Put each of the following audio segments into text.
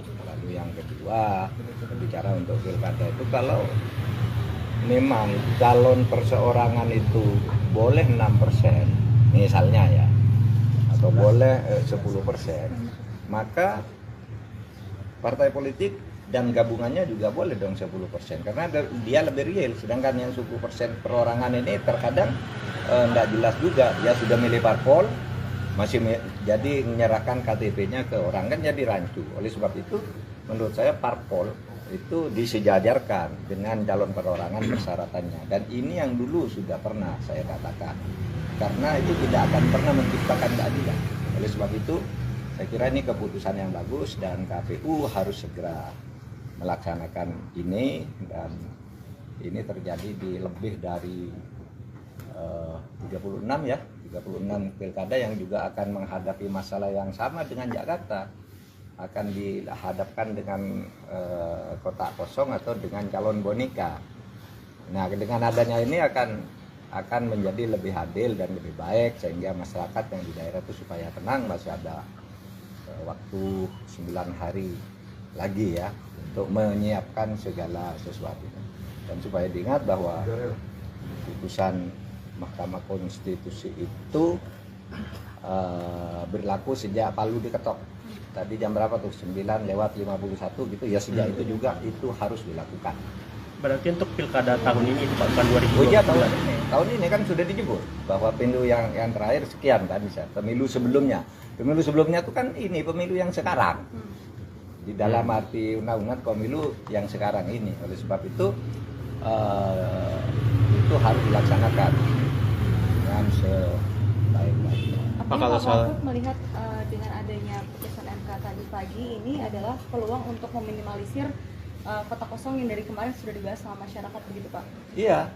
Lalu yang kedua, bicara untuk pilkada itu kalau memang calon perseorangan itu boleh 6%, misalnya ya, atau boleh 10%, maka partai politik dan gabungannya juga boleh dong 10%, karena dia lebih real. Sedangkan yang 10% perorangan ini terkadang enggak jelas juga, dia sudah milih parpol, masih jadi menyerahkan KTP-nya ke orang, kan jadi rancu. Oleh sebab itu menurut saya parpol itu disejajarkan dengan calon perorangan persyaratannya, dan ini yang dulu sudah pernah saya katakan, karena itu tidak akan pernah menciptakan keadilan. Oleh sebab itu saya kira ini keputusan yang bagus dan KPU harus segera melaksanakan ini, dan ini terjadi di lebih dari 36 ya, 36 pilkada yang juga akan menghadapi masalah yang sama dengan Jakarta, akan dihadapkan dengan kotak kosong atau dengan calon boneka. Nah, dengan adanya ini akan menjadi lebih adil dan lebih baik, sehingga masyarakat yang di daerah itu supaya tenang. Masih ada waktu 9 hari lagi ya untuk menyiapkan segala sesuatu, dan supaya diingat bahwa putusan Mahkamah Konstitusi itu berlaku sejak Palu diketok. Tadi jam berapa tuh? 9:51 gitu ya, sejak itu juga itu harus dilakukan. Berarti untuk pilkada tahun ini itu Pak, bukan 2020. Oh iya, tahun ini kan sudah dijebur bahwa pemilu yang terakhir sekian kan, bisa pemilu sebelumnya itu kan ini pemilu yang sekarang, di dalam arti undang-undang pemilu yang sekarang ini. Oleh sebab itu harus dilaksanakan dengan sebaik-baiknya. Apa kalau soal melihat dengan adanya putusan MK tadi pagi ini adalah peluang untuk meminimalisir kotak kosong yang dari kemarin sudah dibahas sama masyarakat, begitu Pak? Iya,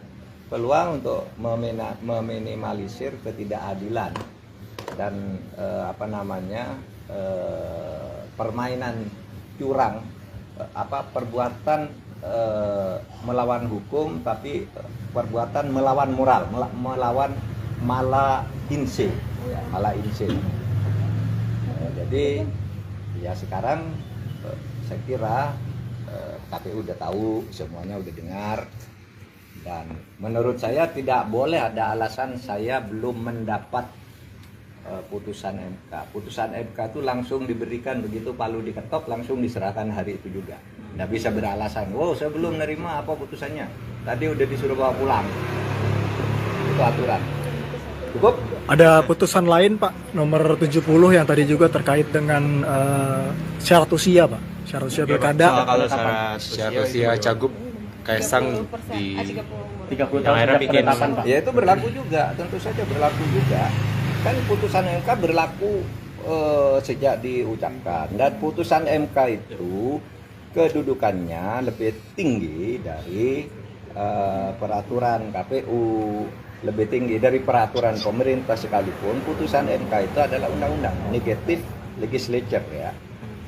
peluang untuk meminimalisir ketidakadilan dan permainan curang, perbuatan melawan hukum tapi perbuatan melawan moral, melawan mala inse. Jadi ya sekarang saya kira KPU udah tahu, semuanya udah dengar, dan menurut saya tidak boleh ada alasan saya belum mendapat putusan MK. Putusan MK itu langsung diberikan, begitu Palu diketok langsung diserahkan hari itu juga. Nggak bisa beralasan, wow saya belum nerima apa putusannya, tadi udah disuruh bawa pulang. Itu aturan. Cukup? Ada putusan lain Pak, nomor 70 yang tadi juga terkait dengan syarat usia Pak. Syarat usia pilkada. Kalau syarat usia Cagup Kaisang di 30 tahun sejak penetapan Pak. Ya itu berlaku juga, tentu saja berlaku juga. Kan putusan MK berlaku sejak diucapkan, dan putusan MK itu kedudukannya lebih tinggi dari peraturan KPU, lebih tinggi dari peraturan pemerintah sekalipun. Putusan MK itu adalah undang-undang, negatif legislature ya.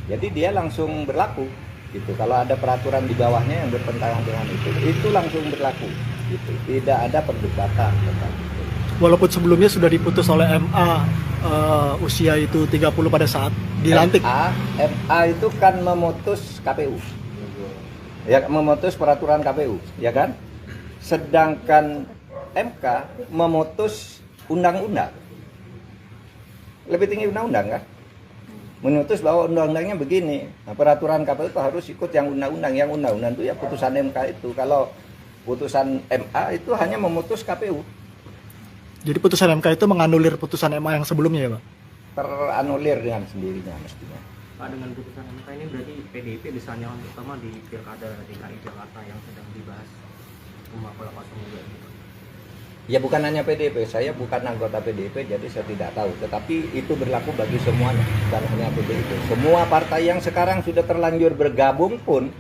Jadi dia langsung berlaku gitu. Kalau ada peraturan di bawahnya yang bertentangan dengan itu langsung berlaku gitu. Tidak ada perdebatan tentang itu. Walaupun sebelumnya sudah diputus oleh MA usia itu 30 pada saat dilantik. MA itu kan memutus KPU. Ya, memutus peraturan KPU, ya kan? Sedangkan MK memutus undang-undang. Lebih tinggi undang-undang kan? Memutus bahwa undang-undangnya begini. Nah, peraturan KPU itu harus ikut yang undang-undang. Yang undang-undang itu ya putusan MK itu. Kalau putusan MA itu hanya memutus KPU. Jadi putusan MK itu menganulir putusan MA yang sebelumnya ya Pak? Teranulir dengan sendirinya mestinya. Pak, dengan putusan MK ini berarti PDIP bisa nyalon pertama di pilkada DKI Jakarta yang sedang dibahas rumah pola kosong juga gitu. Ya bukan hanya PDIP, saya bukan anggota PDIP jadi saya tidak tahu. Tetapi itu berlaku bagi semuanya, bukan hanya PDIP. Semua partai yang sekarang sudah terlanjur bergabung pun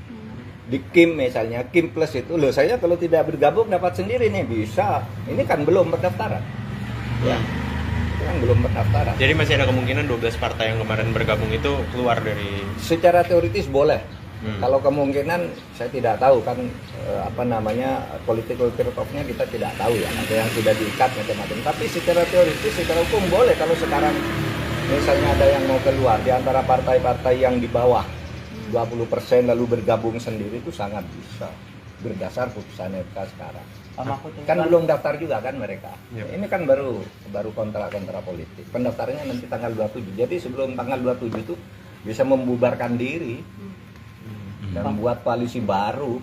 di KIM misalnya, KIM Plus itu, loh saya kalau tidak bergabung dapat sendiri nih, bisa. Ini kan belum pendaftaran. Ya, itu kan belum pendaftaran. Jadi masih ada kemungkinan 12 partai yang kemarin bergabung itu keluar dari... Secara teoritis boleh. Kalau kemungkinan saya tidak tahu kan, political trade-off-nya kita tidak tahu ya, ada yang sudah diikat macam-macam. Tapi secara teoritis, secara hukum boleh kalau sekarang misalnya ada yang mau keluar di antara partai-partai yang di bawah 20% lalu bergabung sendiri itu sangat bisa berdasar putusan MK sekarang. Pak Mahfud ini Kan belum daftar juga kan mereka. Yep. Ini kan baru kontrak-kontrak politik. Pendaftarannya nanti tanggal 27. Jadi sebelum tanggal 27 itu bisa membubarkan diri dan buat koalisi baru.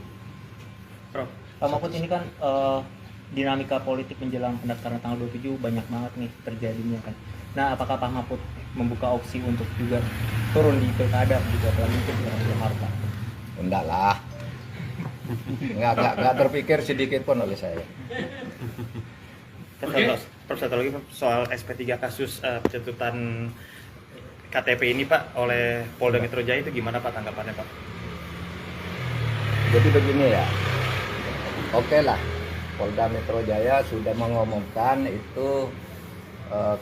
Prof, Pak Mahfud ini kan dinamika politik menjelang pendaftaran tanggal 27 banyak banget nih terjadinya kan. Nah, apakah Pak Mahfud membuka opsi untuk juga turun di pilkada gitu, apalagi mungkin di Jakarta? Enggak lah. Enggak terpikir sedikit pun oleh saya. Prof, satu lagi soal SP3 kasus pencabutan KTP ini Pak oleh Polda Metro Jaya itu gimana Pak tanggapannya Pak? Jadi begini ya. Oke lah. Polda Metro Jaya sudah mengumumkan itu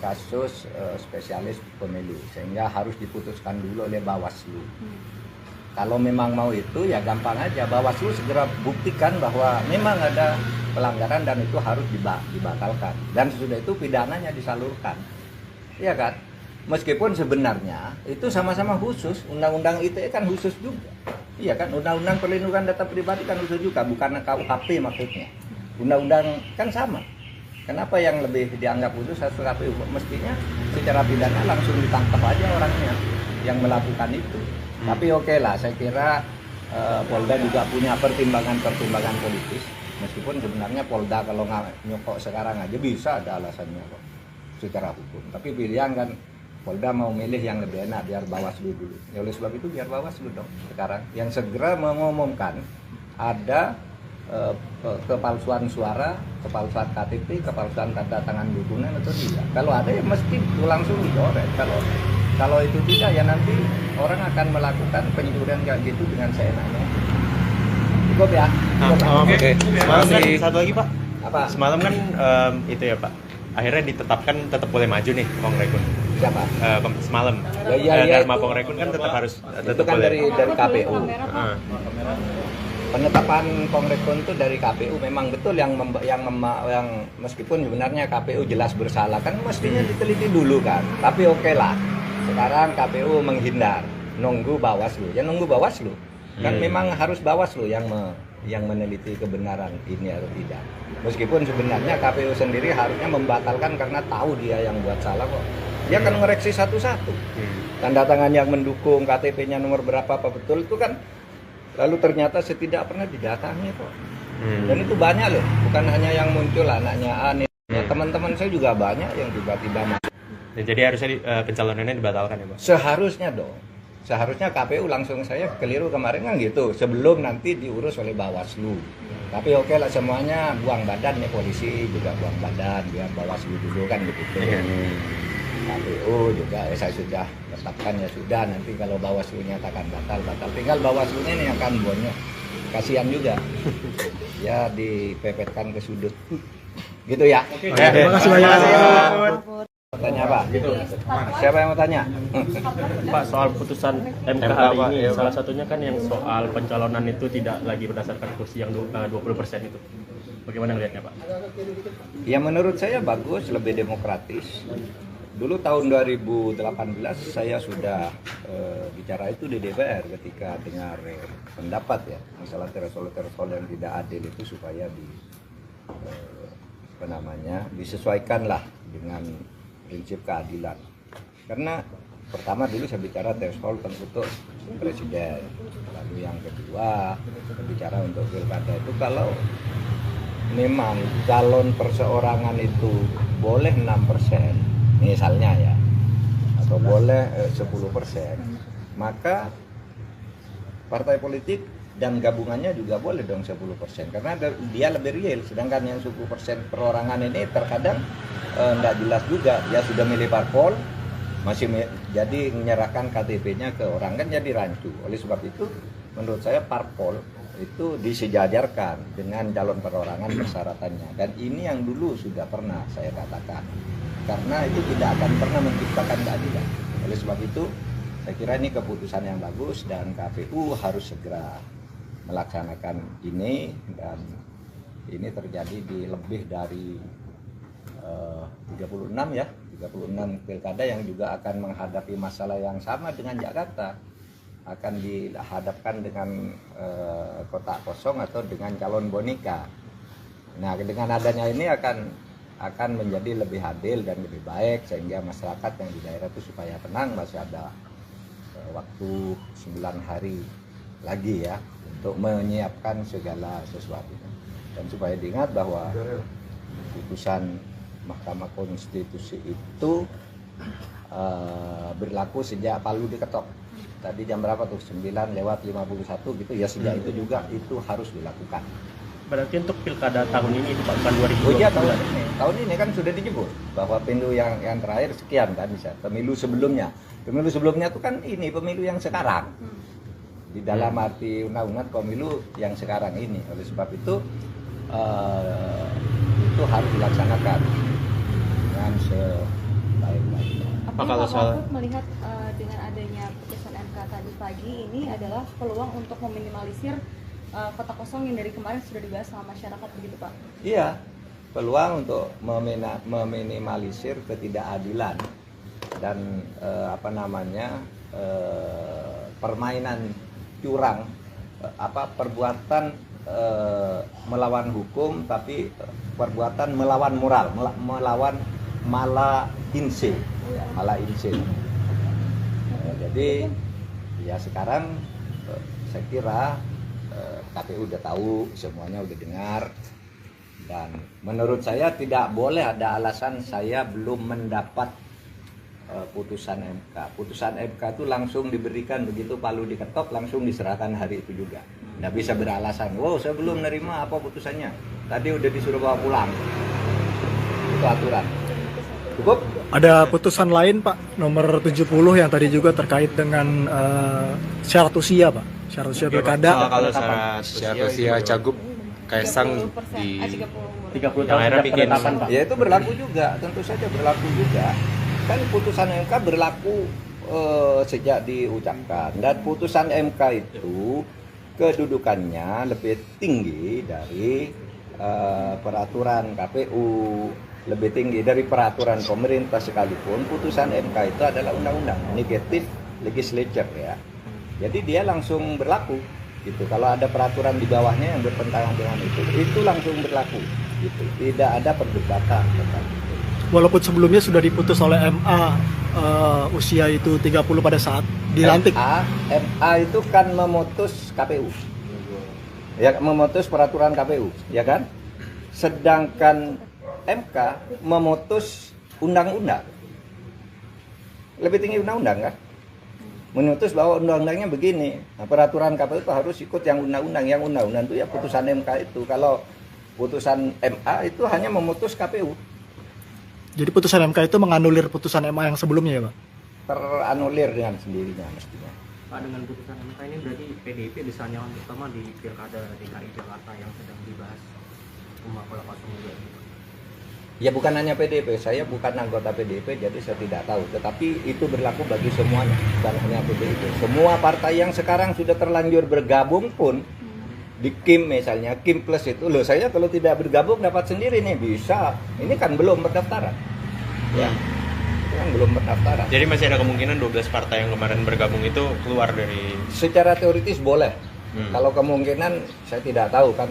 kasus spesialis pemilu sehingga harus diputuskan dulu oleh Bawaslu. Kalau memang mau itu ya gampang aja, Bawaslu segera buktikan bahwa memang ada pelanggaran dan itu harus dibatalkan. Dan sesudah itu pidananya disalurkan. Iya kan? Meskipun sebenarnya itu sama-sama khusus, undang-undang ITE kan khusus juga. Iya kan? Undang-undang perlindungan data pribadi kan khusus juga, bukan KUHP maksudnya. Undang-undang kan sama. Kenapa yang lebih dianggap khusus satu KPU? Mestinya secara pidana langsung ditangkap aja orangnya yang melakukan itu. Tapi oke lah, saya kira Polda juga punya pertimbangan politis. Meskipun sebenarnya Polda kalau nyokok sekarang aja bisa ada alasannya kok secara hukum. Tapi pilihan kan Polda mau milih yang lebih enak biar Bawaslu dulu. Ya oleh sebab itu biar Bawaslu dong sekarang yang segera mengumumkan ada kepalsuan suara, kepalsuan KTP, kepalsuan tanda tangan dukungan atau tidak. Kalau ada ya mesti langsung dicoret. Kalau itu tidak ya nanti orang akan melakukan pencurian kayak gitu dengan seenaknya. Cukup ya. Oke. Semalam kan satu lagi Pak. Apa? Semalam kan itu ya Pak. Akhirnya ditetapkan tetap boleh maju nih Pongrekun. Siapa? Semalam. Ya, Dharma itu. Pongrekun kan tetap harus Itu tetap kan boleh. dari KPU. Heeh. Penetapan Pongrekun itu dari KPU memang betul yang meskipun sebenarnya KPU jelas bersalah kan mestinya diteliti dulu kan. Tapi oke lah. Sekarang KPU menghindar, nunggu Bawaslu. Ya nunggu Bawaslu. Kan memang harus Bawaslu yang meneliti kebenaran ini atau tidak. Meskipun sebenarnya KPU sendiri harusnya membatalkan karena tahu dia yang buat salah kok. Dia akan mengoreksi satu-satu. Tanda tangan yang mendukung, KTP-nya nomor berapa apa betul itu kan. Lalu ternyata tidak pernah didatangi kok. Dan itu banyak loh, bukan hanya yang muncul anaknya Ani. Teman-teman saya juga banyak yang tiba-tiba masuk. Dan jadi harusnya pencalonannya dibatalkan ya Pak? Seharusnya dong. Seharusnya KPU langsung saya keliru kemarin kan gitu. Sebelum nanti diurus oleh Bawaslu. Tapi oke lah semuanya buang badan ya polisi juga buang badan biar Bawaslu dulu kan begitu. KPU juga saya sudah tetapkan ya sudah nanti kalau Bawaslu nyatakan batal tinggal Bawaslunya ini akan bonyok kasihan juga ya dipepetkan ke sudut gitu ya. Terima kasih banyak. Tanya apa? Siapa yang mau tanya? Pak, soal putusan MK hari ini salah satunya kan yang soal pencalonan itu tidak lagi berdasarkan kursi yang 20% itu. Bagaimana melihatnya Pak? Ya menurut saya bagus, lebih demokratis. Dulu tahun 2018 saya sudah bicara itu di DPR ketika dengar pendapat ya masalah threshold yang tidak adil itu supaya disesuaikanlah dengan prinsip keadilan. Karena pertama dulu saya bicara threshold untuk presiden, lalu yang kedua bicara untuk pilkada itu kalau memang calon perseorangan itu boleh 6% misalnya ya atau boleh 10%, maka partai politik dan gabungannya juga boleh dong 10% karena dia lebih real, sedangkan yang 10% perorangan ini terkadang tidak jelas juga, dia sudah milih parpol masih jadi menyerahkan KTP-nya ke orang kan jadi rancu. Oleh sebab itu menurut saya parpol itu disejajarkan dengan calon perorangan persyaratannya, dan ini yang dulu sudah pernah saya katakan karena itu tidak akan pernah menciptakan keadilan. Oleh sebab itu saya kira ini keputusan yang bagus dan KPU harus segera melaksanakan ini, dan ini terjadi di lebih dari 36 pilkada yang juga akan menghadapi masalah yang sama dengan Jakarta. akan dihadapkan dengan kotak kosong atau dengan calon boneka. Nah, dengan adanya ini akan menjadi lebih adil dan lebih baik, sehingga masyarakat yang di daerah itu supaya tenang. Masih ada waktu 9 hari lagi ya untuk menyiapkan segala sesuatunya. Dan supaya diingat bahwa putusan Mahkamah Konstitusi itu berlaku sejak Palu diketok. Tadi jam berapa tuh? 9:51 gitu ya, sejak itu juga itu harus dilakukan. Berarti untuk pilkada tahun ini itu Pak, bukan 2020. Oh iya, tahun ini kan sudah dijemput bahwa pemilu yang terakhir sekian kan bisa. Pemilu sebelumnya tuh kan ini pemilu yang sekarang. Di dalam arti undang-undang pemilu yang sekarang ini. Oleh sebab itu harus dilaksanakan dengan sebaik-baiknya. Apakah kalau Pak soal- Mahfud melihat dengan adanya putusan MK tadi pagi ini adalah peluang untuk meminimalisir kotak kosong yang dari kemarin sudah dibahas sama masyarakat, begitu Pak? Iya, peluang untuk meminimalisir ketidakadilan dan permainan curang, perbuatan melawan hukum tapi perbuatan melawan moral, melawan mala inse. Jadi ya sekarang saya kira KPU udah tahu, semuanya udah dengar, dan menurut saya tidak boleh ada alasan saya belum mendapat putusan MK. Putusan MK itu langsung diberikan, begitu Palu diketok langsung diserahkan hari itu juga. Nggak bisa beralasan, wow saya belum nerima apa putusannya, tadi udah disuruh bawa pulang. Itu aturan. Cukup? Ada putusan lain Pak, nomor 70 yang tadi juga terkait dengan syarat usia Pak, syarat usia pilkada. Kalau syarat usia cagup Kaisang 30%, di 30 yang tahun akhirnya sejak bikin penetapan Pak. Ya itu berlaku juga, tentu saja berlaku juga. Kan putusan MK berlaku sejak diucapkan, dan putusan MK itu kedudukannya lebih tinggi dari peraturan KPU, lebih tinggi dari peraturan pemerintah, sekalipun putusan MK itu adalah undang-undang, negatif legislature ya. Jadi dia langsung berlaku gitu. Kalau ada peraturan di bawahnya yang bertentangan dengan itu langsung berlaku gitu. Tidak ada perdebatan tentang itu. Walaupun sebelumnya sudah diputus oleh MA usia itu 30 pada saat dilantik. MA itu kan memutus KPU. Ya, memutus peraturan KPU, ya kan? Sedangkan MK memutus undang-undang. Lebih tinggi undang-undang kan? Memutus bahwa undang-undangnya begini. Nah, peraturan KPU itu harus ikut yang undang-undang. Yang undang-undang itu ya putusan MK itu. Kalau putusan MA itu hanya memutus KPU. Jadi putusan MK itu menganulir putusan MA yang sebelumnya ya Pak? Teranulir dengan sendirinya mestinya. Pak, dengan putusan MK ini berarti PDIP bisa nyalon utama di pilkada DKI Jakarta yang sedang dibahas Rumah Pola Kosong juga. Ya bukan hanya PDIP, saya bukan anggota PDIP jadi saya tidak tahu. Tetapi itu berlaku bagi semuanya, bukan hanya PDIP. Semua partai yang sekarang sudah terlanjur bergabung pun di KIM misalnya, KIM Plus itu, loh saya kalau tidak bergabung dapat sendiri nih, bisa. Ini kan belum pendaftaran. Ya, itu kan belum pendaftaran. Jadi masih ada kemungkinan 12 partai yang kemarin bergabung itu keluar dari Secara teoritis boleh. Kalau kemungkinan saya tidak tahu kan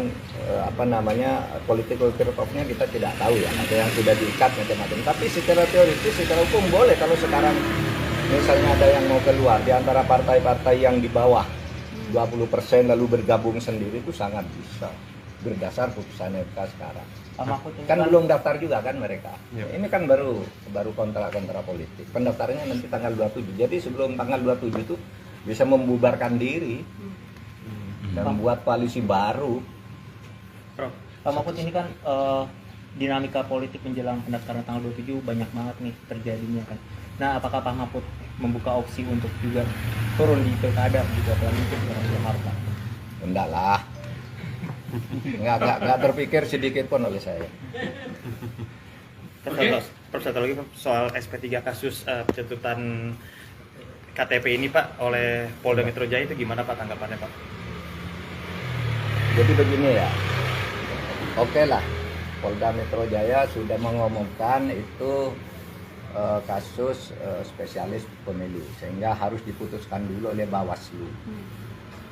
political turn-off-nya kita tidak tahu ya. Ada yang sudah diikat macam-macam. Tapi secara teoritis, secara hukum boleh kalau sekarang misalnya ada yang mau keluar di antara partai-partai yang di bawah 20% lalu bergabung sendiri, itu sangat bisa berdasar putusan MK sekarang. Pak Mahfud ini Kan belum daftar juga kan mereka. Yep. Ini kan baru kontra politik. Pendaftarannya nanti tanggal 27. Jadi sebelum tanggal 27 itu bisa membubarkan diri dan membuat koalisi baru. Prof, Pak Mahfud ini kan dinamika politik menjelang pendaftaran tanggal 27 banyak banget nih terjadinya kan. Nah, apakah Pak Mahfud membuka opsi untuk juga turun di pilkada gitu, apalagi untuk Jakarta? Enggak lah. Enggak terpikir sedikit pun oleh saya. Prof, satu lagi soal SP3 kasus pencabutan KTP ini Pak oleh Polda Metro Jaya, itu gimana Pak tanggapannya Pak? Jadi begini ya. Oke lah. Polda Metro Jaya sudah mengumumkan itu kasus spesialis pemilu, sehingga harus diputuskan dulu oleh Bawaslu.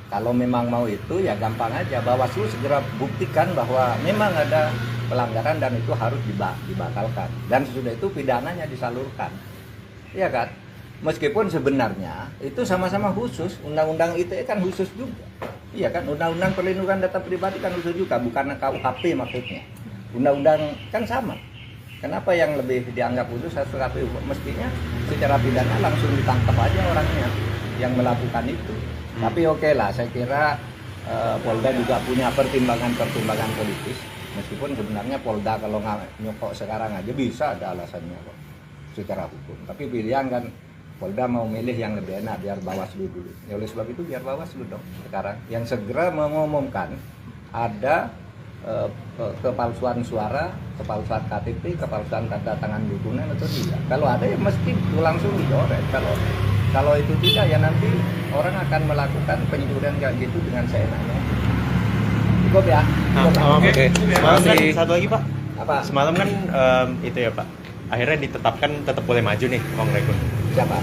Kalau memang mau itu ya gampang aja, Bawaslu segera buktikan bahwa memang ada pelanggaran dan itu harus dibatalkan, dan sesudah itu pidananya disalurkan, ya kan? Meskipun sebenarnya itu sama-sama khusus, undang-undang ITE kan khusus juga, iya kan? Undang-undang perlindungan data pribadi kan khusus juga, bukan KUHP maksudnya. Undang-undang kan sama. Kenapa yang lebih dianggap khusus harus KPU? Mestinya secara pidana langsung ditangkap aja orangnya yang melakukan itu. Tapi oke lah, saya kira Polda juga punya pertimbangan politis. Meskipun sebenarnya Polda kalau nggak nyokok sekarang aja bisa ada alasannya kok secara hukum. Tapi pilihan kan Polda mau milih yang lebih enak, biar Bawaslu dulu. Ya oleh sebab itu biar Bawaslu dong sekarang yang segera mengumumkan ada kepalsuan suara, kepalsuan KTP, kepalsuan tanda tangan dukungan atau tidak. Kalau ada ya mesti itu langsung dicoret. Kalau itu tidak ya nanti orang akan melakukan penyusuran kayak gitu dengan seenaknya. Cukup ya. Oke. Semalam kan Masih- satu lagi Pak. Apa? Semalam kan itu ya Pak. Akhirnya ditetapkan tetap boleh maju nih Pong Rekun. Siapa?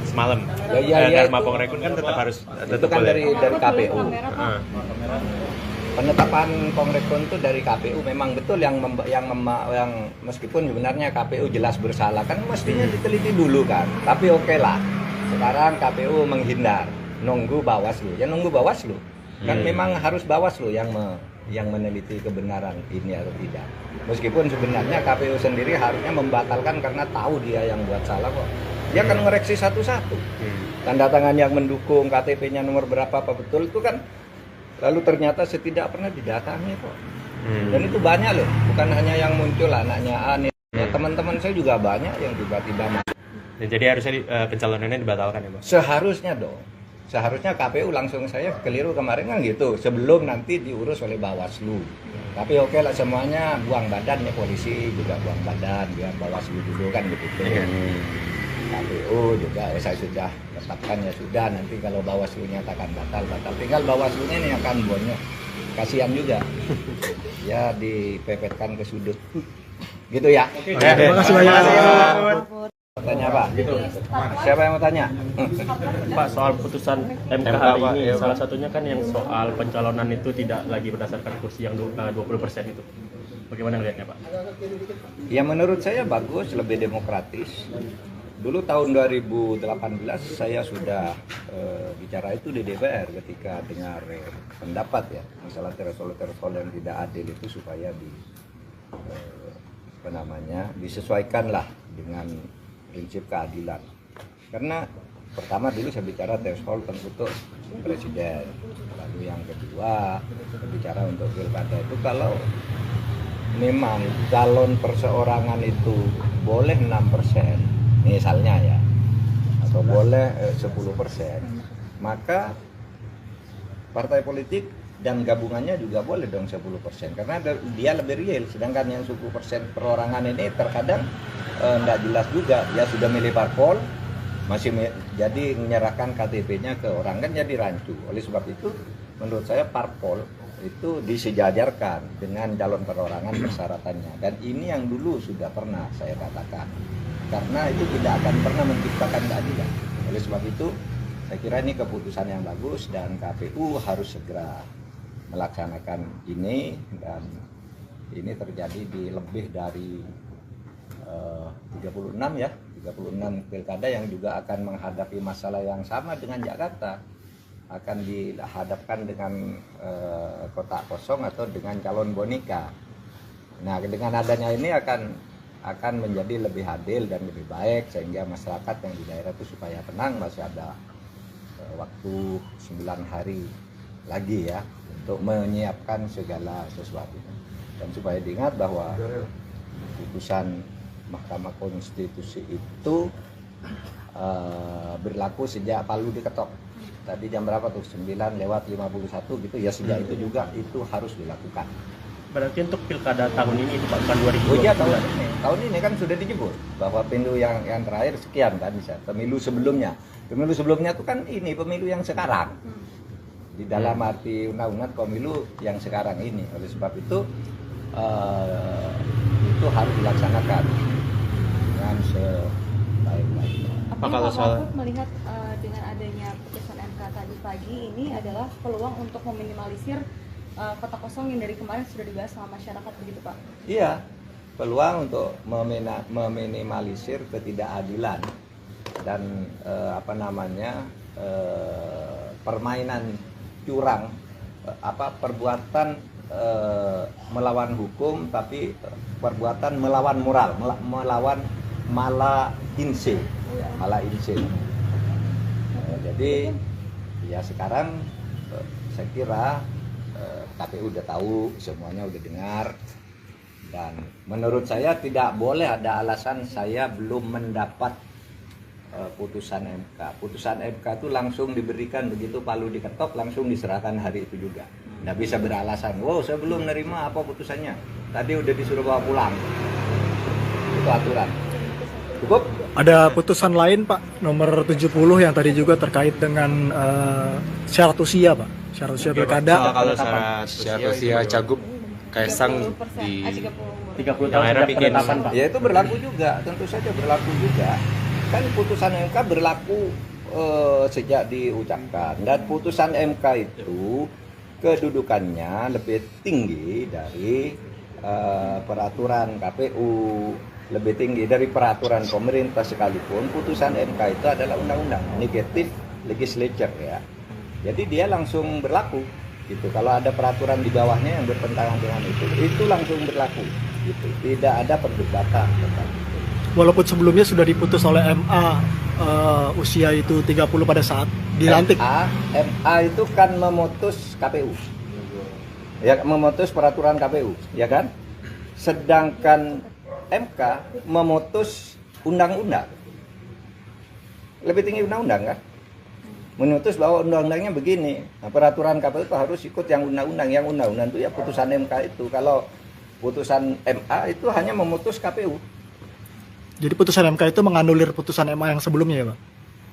Semalam. Ya, Dharma itu- Pong Rekun kan tetap harus Itu kan dari KPU. Heeh. Penetapan Kongrekon itu dari KPU memang betul yang meskipun sebenarnya KPU jelas bersalah kan mestinya diteliti dulu kan. Tapi oke lah. Sekarang KPU menghindar, nunggu Bawaslu. Ya nunggu Bawaslu. Kan memang harus Bawaslu yang meneliti kebenaran ini atau tidak. Meskipun sebenarnya KPU sendiri harusnya membatalkan karena tahu dia yang buat salah kok. Dia akan ngoreksi satu-satu. Tanda tangan yang mendukung, KTP-nya nomor berapa apa betul itu kan. Lalu ternyata tidak pernah didatangi kok. Dan itu banyak loh, bukan hanya yang muncul anaknya Ani. Ya, teman-teman saya juga banyak yang tiba-tiba masuk. Dan jadi harusnya pencalonannya dibatalkan ya Pak. Seharusnya dong. Seharusnya KPU langsung saya keliru kemarin kan gitu, sebelum nanti diurus oleh Bawaslu. Tapi oke lah semuanya buang badan ya, polisi juga buang badan, biar Bawaslu dulu kan gitu. KPU juga saya sudah tetapkan ya sudah, nanti kalau Bawaslu nyatakan batal. Tinggal Bawaslunya ini akan bonyok. Kasihan juga. Ya dipepetkan ke sudut. Gitu ya. Terima kasih banyak. Tanya apa? Siapa yang mau tanya? Pak, soal putusan MK hari ini, salah satunya kan yang soal pencalonan itu tidak lagi berdasarkan kursi yang 20% itu. Bagaimana ngelihatnya Pak? Ya menurut saya bagus, lebih demokratis. Dulu tahun 2018 saya sudah bicara itu di DPR ketika dengar pendapat ya masalah threshold yang tidak adil itu supaya disesuaikanlah dengan prinsip keadilan. Karena pertama dulu saya bicara threshold untuk presiden, lalu yang kedua bicara untuk pilkada itu kalau memang calon perseorangan itu boleh 6%. Misalnya ya, atau boleh 10%, maka partai politik dan gabungannya juga boleh dong 10%, karena dia lebih real. Sedangkan yang 10% perorangan ini terkadang tidak jelas juga, dia sudah milih parpol, masih jadi menyerahkan KTP-nya ke orang kan jadi rancu. Oleh sebab itu, menurut saya parpol itu disejajarkan dengan calon perorangan persyaratannya, dan ini yang dulu sudah pernah saya katakan. Karena itu tidak akan pernah menciptakan keadilan. Oleh sebab itu, saya kira ini keputusan yang bagus dan KPU harus segera melaksanakan ini, dan ini terjadi di lebih dari 36 pilkada yang juga akan menghadapi masalah yang sama dengan Jakarta. Akan dihadapkan dengan kotak kosong atau dengan calon boneka. Nah, dengan adanya ini akan menjadi lebih adil dan lebih baik, sehingga masyarakat yang di daerah itu supaya tenang. Masih ada waktu 9 hari lagi ya untuk menyiapkan segala sesuatu, dan supaya diingat bahwa putusan Mahkamah Konstitusi itu berlaku sejak Palu diketok. Tadi jam berapa tuh? 9:51 gitu ya, sejak itu juga itu harus dilakukan. Berarti untuk pilkada tahun ini itu Pak, bukan 2020. Oh iya, tahun ini kan sudah dijebur bahwa pemilu yang terakhir sekian kan bisa. Pemilu sebelumnya itu kan ini pemilu yang sekarang. Di dalam arti undang-undang pemilu yang sekarang ini. Oleh sebab itu harus dilaksanakan. dengan sebaik-baiknya. Apa kalau Pak soal- Mahfud melihat dengan adanya putusan MK tadi pagi ini adalah peluang untuk meminimalisir kota kosong yang dari kemarin sudah dibahas sama masyarakat, begitu Pak? Iya, peluang untuk meminimalisir ketidakadilan dan permainan curang, perbuatan melawan hukum tapi perbuatan melawan moral, melawan mala inse. Jadi ya sekarang saya kira KPU udah tahu, semuanya udah dengar, dan menurut saya tidak boleh ada alasan saya belum mendapat putusan MK. Putusan MK itu langsung diberikan, begitu palu diketok langsung diserahkan hari itu juga. Nggak bisa beralasan, wow saya belum nerima apa putusannya, tadi udah disuruh bawa pulang. Itu aturan. Cukup? Ada putusan lain Pak, nomor 70 yang tadi juga terkait dengan syarat usia Pak, syarat usia pilkada. Kalau syarat usia cagup Kaisang 30%, di 30. 30 Yang tahun akhirnya sejak bikin- penetapan Pak. Ya itu berlaku juga, tentu saja berlaku juga. Kan putusan MK berlaku sejak diucapkan, dan putusan MK itu kedudukannya lebih tinggi dari peraturan KPU, lebih tinggi dari peraturan pemerintah sekalipun. Putusan MK itu adalah undang-undang, negatif legislature ya. Jadi dia langsung berlaku gitu. Kalau ada peraturan di bawahnya yang bertentangan dengan itu langsung berlaku gitu. Tidak ada perdebatan tentang itu. Walaupun sebelumnya sudah diputus oleh MA usia itu 30 pada saat dilantik. MA itu kan memutus KPU. Ya, memutus peraturan KPU, ya kan? Sedangkan MK memutus undang-undang. Lebih tinggi undang-undang kan? Memutus bahwa undang-undangnya begini. Nah, peraturan KPU itu harus ikut yang undang-undang. Yang undang-undang itu ya putusan MK itu. Kalau putusan MA itu hanya memutus KPU. Jadi putusan MK itu menganulir putusan MA yang sebelumnya ya Pak?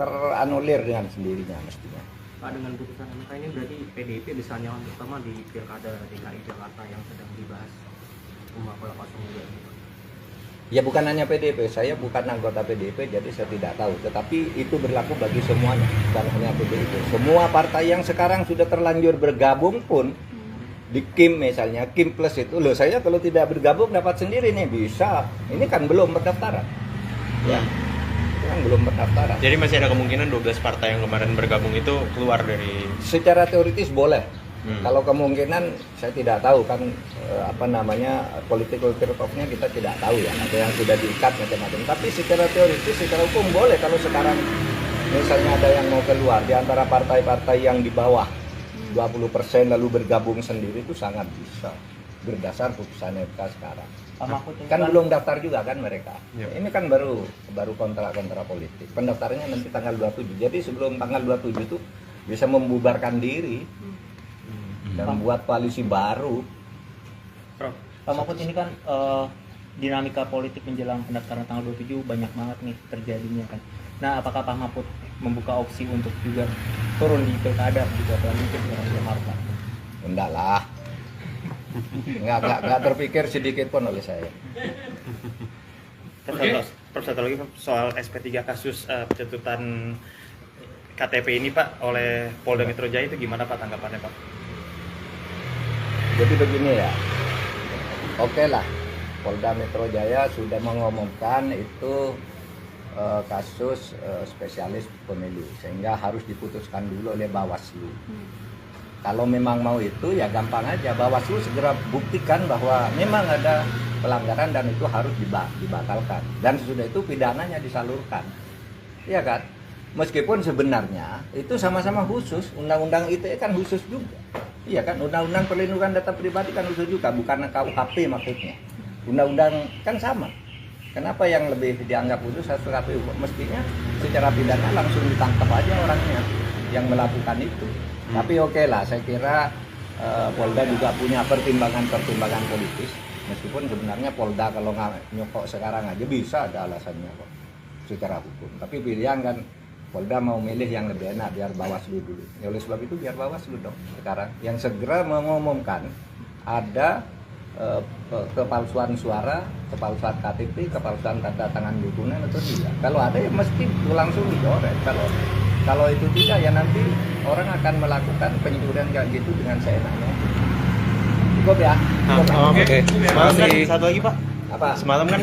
Teranulir dengan sendirinya mestinya. Pak, dengan putusan MK ini berarti PDIP bisa nyalon pertama di Pilkada DKI Jakarta yang sedang dibahas Umat 02. Ya bukan hanya PDIP, saya bukan anggota PDIP jadi saya tidak tahu. Tetapi itu berlaku bagi semuanya, bukan hanya PDIP. Semua partai yang sekarang sudah terlanjur bergabung pun di KIM misalnya, KIM Plus itu, loh saya kalau tidak bergabung dapat sendiri nih, bisa. Ini kan belum pendaftaran. Ya, itu kan belum pendaftaran. Jadi masih ada kemungkinan 12 partai yang kemarin bergabung itu keluar dari Secara teoritis boleh. Hmm. Kalau kemungkinan saya tidak tahu kan political curve-nya kita tidak tahu ya. Ada yang sudah diikat macam-macam. Tapi secara teoritis, secara hukum boleh kalau sekarang misalnya ada yang mau keluar di antara partai-partai yang di bawah 20% lalu bergabung sendiri, itu sangat bisa berdasar putusan MK sekarang. Pak Mahfud ini Kan belum daftar juga kan mereka. Yep. Ini kan baru kontra politik. Pendaftarannya nanti tanggal 27. Jadi sebelum tanggal 27 itu bisa membubarkan diri dan membuat koalisi baru. Prof, Pak Mahfud ini kan dinamika politik menjelang pendaftaran tanggal 27 banyak banget nih terjadinya kan. Nah, apakah Pak Mahfud membuka opsi untuk juga turun di pilkada juga apalagi di Jakarta? Enggak lah. Enggak terpikir sedikit pun oleh saya. Prof, satu lagi soal SP3 kasus pencabutan KTP ini Pak oleh Polda Metro Jaya, itu gimana Pak tanggapannya Pak? Jadi begini ya. Oke lah. Polda Metro Jaya sudah mengumumkan itu kasus spesialis pemilu sehingga harus diputuskan dulu oleh Bawaslu. Kalau memang mau itu ya gampang aja, Bawaslu segera buktikan bahwa memang ada pelanggaran dan itu harus dibatalkan, dan sesudah itu pidananya disalurkan, ya kan? Meskipun sebenarnya itu sama-sama khusus, undang-undang ITE kan khusus juga, iya kan? Undang-undang perlindungan data pribadi kan khusus juga, bukan KUHP maksudnya. Undang-undang kan sama. Kenapa yang lebih dianggap khusus satu KPU? Mestinya secara pidana langsung ditangkap aja orangnya yang melakukan itu. Tapi oke lah, saya kira Polda juga punya pertimbangan politis. Meskipun sebenarnya Polda kalau nggak nyokok sekarang aja bisa ada alasannya kok secara hukum. Tapi pilihan kan Polda mau milih yang lebih enak biar Bawaslu dulu. Ya oleh sebab itu biar Bawaslu dong sekarang yang segera mengumumkan ada kepalsuan suara, kepalsuan KTP, kepalsuan tanda tangan dukungan atau tidak. Kalau ada ya mesti langsung dicoret. Kalau itu tidak ya nanti orang akan melakukan pencurian kayak gitu dengan seenaknya. Cukup ya. Oke. Semalam kan satu lagi Pak. Apa? Semalam kan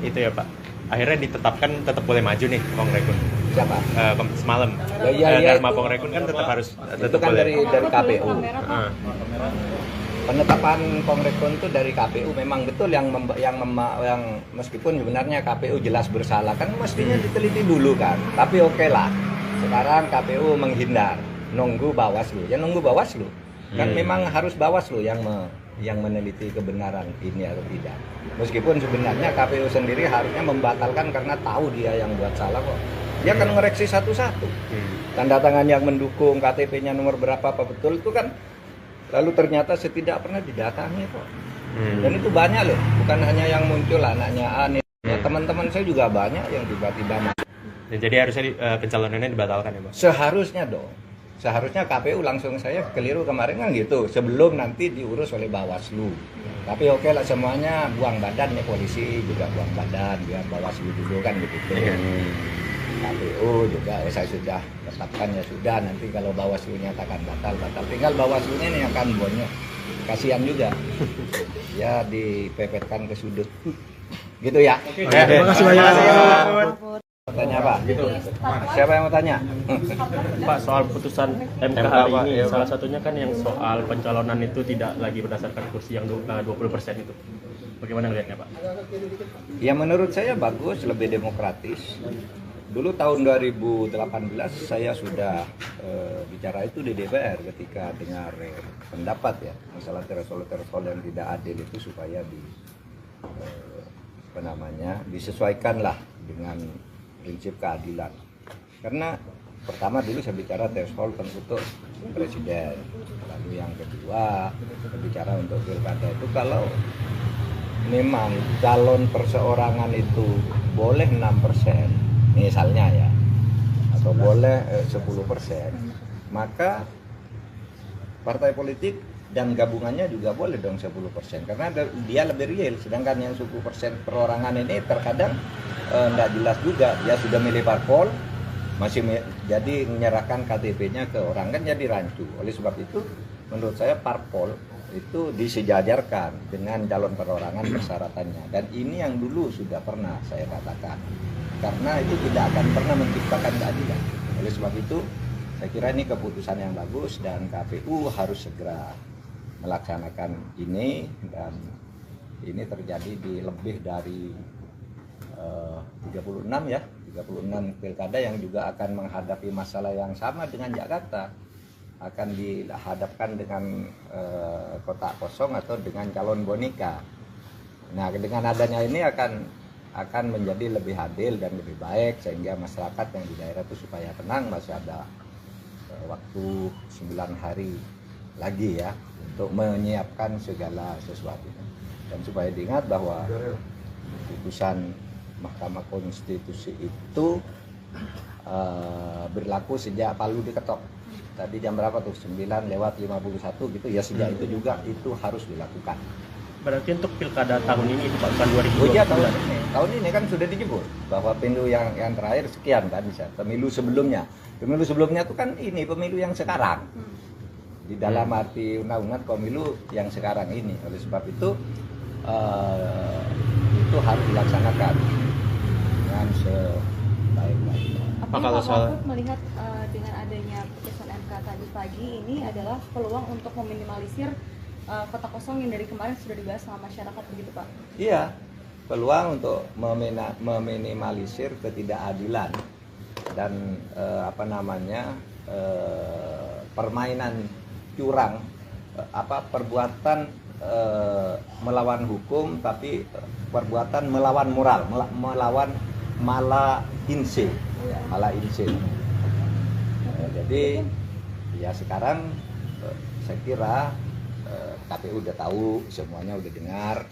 itu ya Pak. Akhirnya ditetapkan tetap boleh maju nih Pong Rekun. Siapa? Semalam. Iya, Dharma itu. Pong Rekun kan tetap harus Itu tetap kan boleh. dari KPU. Kamera, Pak. Ah. Penetapan Kongrekon itu dari KPU memang betul yang meskipun sebenarnya KPU jelas bersalah kan mestinya diteliti dulu kan. Tapi oke lah. Sekarang KPU menghindar, nunggu Bawaslu. Ya nunggu Bawaslu. Kan memang harus Bawaslu yang meneliti kebenaran ini atau tidak. Meskipun sebenarnya KPU sendiri harusnya membatalkan karena tahu dia yang buat salah kok. Dia akan ngoreksi satu-satu. Tanda tangan yang mendukung, KTP-nya nomor berapa apa betul itu kan. Lalu ternyata tidak pernah didatangi kok. Dan itu banyak loh, bukan hanya yang muncul anaknya Ani. Ya, teman-teman saya juga banyak yang tiba-tiba masuk. Jadi harusnya pencalonannya dibatalkan ya Pak? Seharusnya dong. Seharusnya KPU langsung saya keliru kemarin kan gitu. Sebelum nanti diurus oleh Bawaslu. Tapi oke lah semuanya buang badan ya, polisi juga buang badan biar Bawaslu dulu kan gitu. KPU juga saya sudah tetapkan ya sudah, nanti kalau Bawaslu nyatakan batal tinggal Bawaslunya ini akan bonyok, kasihan juga ya dipepetkan ke sudut gitu ya. Terima kasih banyak. Tanya apa? Siapa yang mau tanya? Pak, soal putusan MK hari ini salah satunya kan yang soal pencalonan itu tidak lagi berdasarkan kursi yang 20% itu. Bagaimana melihatnya Pak? Ya menurut saya bagus, lebih demokratis. Dulu tahun 2018 saya sudah bicara itu di DPR ketika dengar pendapat ya masalah threshold yang tidak adil itu supaya disesuaikanlah dengan prinsip keadilan. Karena pertama dulu saya bicara threshold untuk presiden, lalu yang kedua saya bicara untuk pilkada itu kalau memang calon perseorangan itu boleh 6%. Misalnya ya, atau boleh 10%, maka partai politik dan gabungannya juga boleh dong 10%, karena dia lebih real. Sedangkan yang 10% perorangan ini terkadang tidak jelas juga, dia sudah milih parpol, jadi menyerahkan KTP-nya ke orang kan jadi rancu. Oleh sebab itu menurut saya parpol itu disejajarkan dengan calon perorangan persyaratannya, dan ini yang dulu sudah pernah saya katakan. Karena itu tidak akan pernah menciptakan keadilan. Oleh sebab itu, saya kira ini keputusan yang bagus dan KPU harus segera melaksanakan ini, dan ini terjadi di lebih dari 36 pilkada yang juga akan menghadapi masalah yang sama dengan Jakarta. Akan dihadapkan dengan kotak kosong atau dengan calon boneka. Nah, dengan adanya ini akan menjadi lebih adil dan lebih baik, sehingga masyarakat yang di daerah itu supaya tenang. Masih ada waktu 9 hari lagi ya untuk menyiapkan segala sesuatu, dan supaya diingat bahwa putusan Mahkamah Konstitusi itu berlaku sejak Palu diketok. Tadi jam berapa tuh? 9:51 gitu ya, sejak itu juga itu harus dilakukan. Berarti untuk pilkada tahun ini itu Pak, bukan 2020. Oh iya, tahun ini kan sudah dijebur bahwa pemilu yang terakhir sekian kan bisa. Pemilu sebelumnya itu kan ini pemilu yang sekarang. Di dalam arti undang-undang pemilu yang sekarang ini. Oleh sebab itu harus dilaksanakan dengan sebaik-baiknya. Apakah kalau Pak soal- Mahfud melihat dengan adanya putusan MK tadi pagi ini adalah peluang untuk meminimalisir kota kosong yang dari kemarin sudah dibahas sama masyarakat begitu Pak? Iya, peluang untuk meminimalisir ketidakadilan dan permainan curang, perbuatan melawan hukum tapi perbuatan melawan moral, melawan mala inse. Jadi ya sekarang saya kira KPU udah tahu, semuanya udah dengar,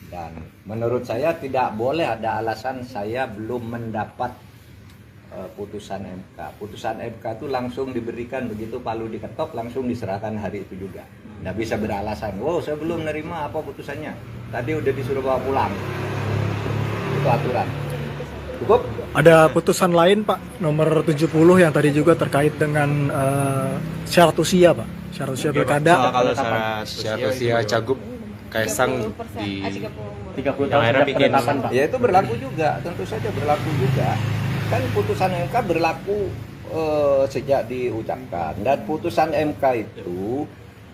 dan menurut saya tidak boleh ada alasan saya belum mendapat putusan MK. Putusan MK itu langsung diberikan begitu palu diketok langsung diserahkan hari itu juga. Nggak bisa beralasan, wow saya belum nerima apa putusannya. Tadi udah disuruh bawa pulang. Itu aturan. Cukup? Ada putusan lain Pak, nomor 70 yang tadi juga terkait dengan syarat usia Pak. Syarat usia pilkada. Kalau syarat usia Cagup Kaisang 30%, di 30 30 Yang tahun akhirnya sejak bikin- penetapan, Pak. Ya itu berlaku juga, tentu saja berlaku juga. Kan putusan MK berlaku sejak diucapkan, dan putusan MK itu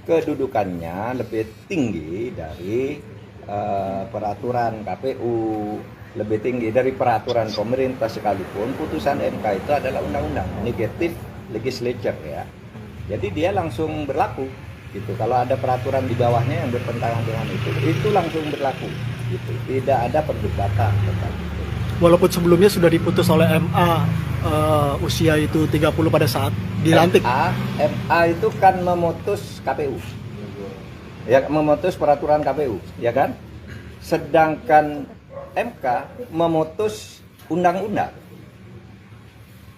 kedudukannya lebih tinggi dari peraturan KPU, lebih tinggi dari peraturan pemerintah sekalipun. Putusan MK itu adalah undang-undang, negatif legislature ya. Jadi dia langsung berlaku gitu. Kalau ada peraturan di bawahnya yang bertentangan dengan itu langsung berlaku gitu. Tidak ada perdebatan tentang itu. Walaupun sebelumnya sudah diputus oleh MA usia itu 30 pada saat dilantik. MA itu kan memutus KPU. Ya, memutus peraturan KPU, ya kan? Sedangkan MK memutus undang-undang.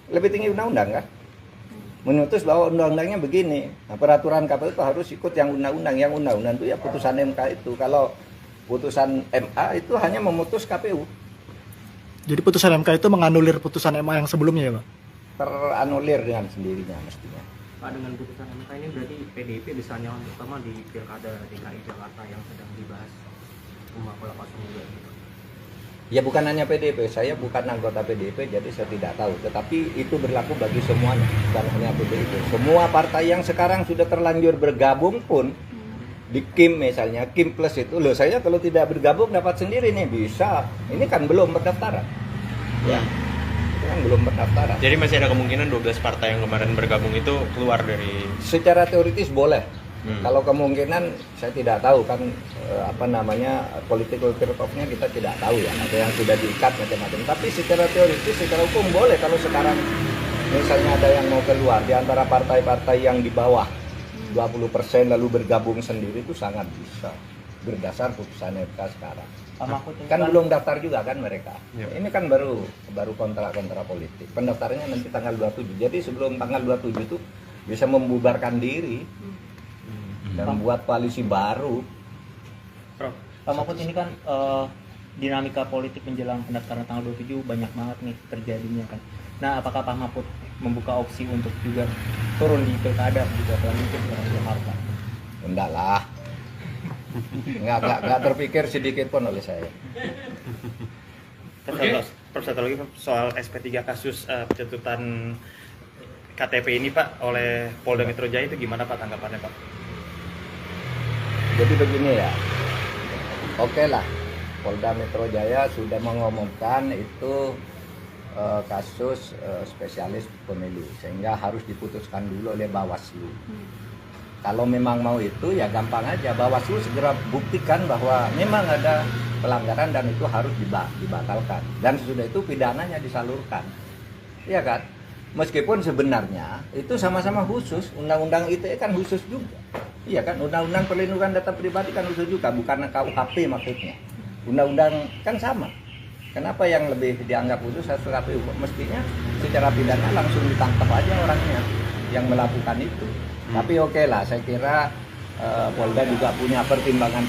Lebih tinggi undang-undang kan? Memutus bahwa undang-undangnya begini. Nah, peraturan KPU itu harus ikut yang undang-undang. Yang undang-undang itu ya putusan MK itu. Kalau putusan MA itu hanya memutus KPU. Jadi putusan MK itu menganulir putusan MA yang sebelumnya ya Pak? Teranulir dengan sendirinya mestinya. Pak, dengan putusan MK ini berarti PDIP bisa nyalon pertama di Pilkada DKI Jakarta yang sedang dibahas Rumah Pola 02 gitu. Ya bukan hanya PDIP, saya bukan anggota PDIP jadi saya tidak tahu. Tetapi itu berlaku bagi semuanya, bukan hanya PDIP. Semua partai yang sekarang sudah terlanjur bergabung pun di KIM misalnya, KIM Plus itu loh, saya kalau tidak bergabung dapat sendiri nih, bisa. Ini kan belum pendaftaran. Ya. Itu kan belum pendaftaran. Jadi masih ada kemungkinan 12 partai yang kemarin bergabung itu keluar dari Secara teoritis boleh. Kalau kemungkinan saya tidak tahu kan political turn-off-nya kita tidak tahu ya. Ada yang sudah diikat macam-macam. Tapi secara teoritis, secara hukum boleh kalau sekarang misalnya ada yang mau keluar di antara partai-partai yang di bawah 20% lalu bergabung sendiri itu sangat bisa berdasar putusan MK sekarang. Pak Mahfud ini Kan belum daftar juga kan mereka. Ya. Ini kan baru kontra politik. Pendaftarannya nanti tanggal 27. Jadi sebelum tanggal 27 itu bisa membubarkan diri dan membuat koalisi baru. Prof, Pak Mahfud ini kan dinamika politik menjelang pendaftaran tanggal 27 banyak banget nih terjadinya kan. Nah, apakah Pak Mahfud membuka opsi untuk juga turun di pilkada gitu atau mungkin ke Jakarta? Enggak lah. Enggak terpikir sedikit pun oleh saya. Prof, satu lagi Prof, soal SP3 kasus pencabutan KTP ini Pak oleh Polda Metro Jaya itu gimana Pak tanggapannya Pak? Jadi begini ya. Oke lah. Polda Metro Jaya sudah mengumumkan itu kasus spesialis pemilu sehingga harus diputuskan dulu oleh Bawaslu. Kalau memang mau itu ya gampang aja, Bawaslu segera buktikan bahwa memang ada pelanggaran dan itu harus dibatalkan, dan sesudah itu pidananya disalurkan, ya kan? Meskipun sebenarnya itu sama-sama khusus, undang-undang ITE kan khusus juga, iya kan? Undang-undang perlindungan data pribadi kan khusus juga, bukan KUHP maksudnya. Undang-undang kan sama. Kenapa yang lebih dianggap khusus harus KPU? Mestinya secara pidana langsung ditangkap aja orangnya yang melakukan itu. Tapi oke lah, saya kira Polda juga punya pertimbangan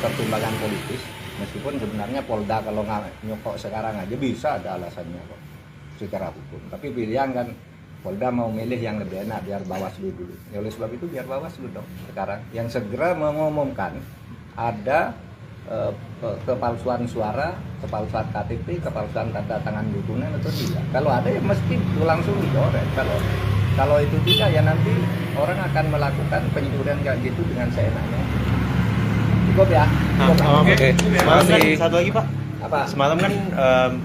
politis. Meskipun sebenarnya Polda kalau nyokok sekarang aja bisa ada alasannya kok secara hukum. Tapi pilihan kan Polda mau milih yang lebih enak biar Bawaslu dulu. Ya oleh sebab itu biar Bawaslu dong sekarang yang segera mengumumkan ada kepalsuan suara, kepalsuan KTP, kepalsuan tanda tangan dukungan atau tidak. Kalau ada ya mesti langsung dicoret. Kalau itu tidak ya nanti orang akan melakukan pencurian kayak gitu dengan seenaknya. Cukup ya. Oke. Semalam kan satu lagi Pak. Apa? Semalam kan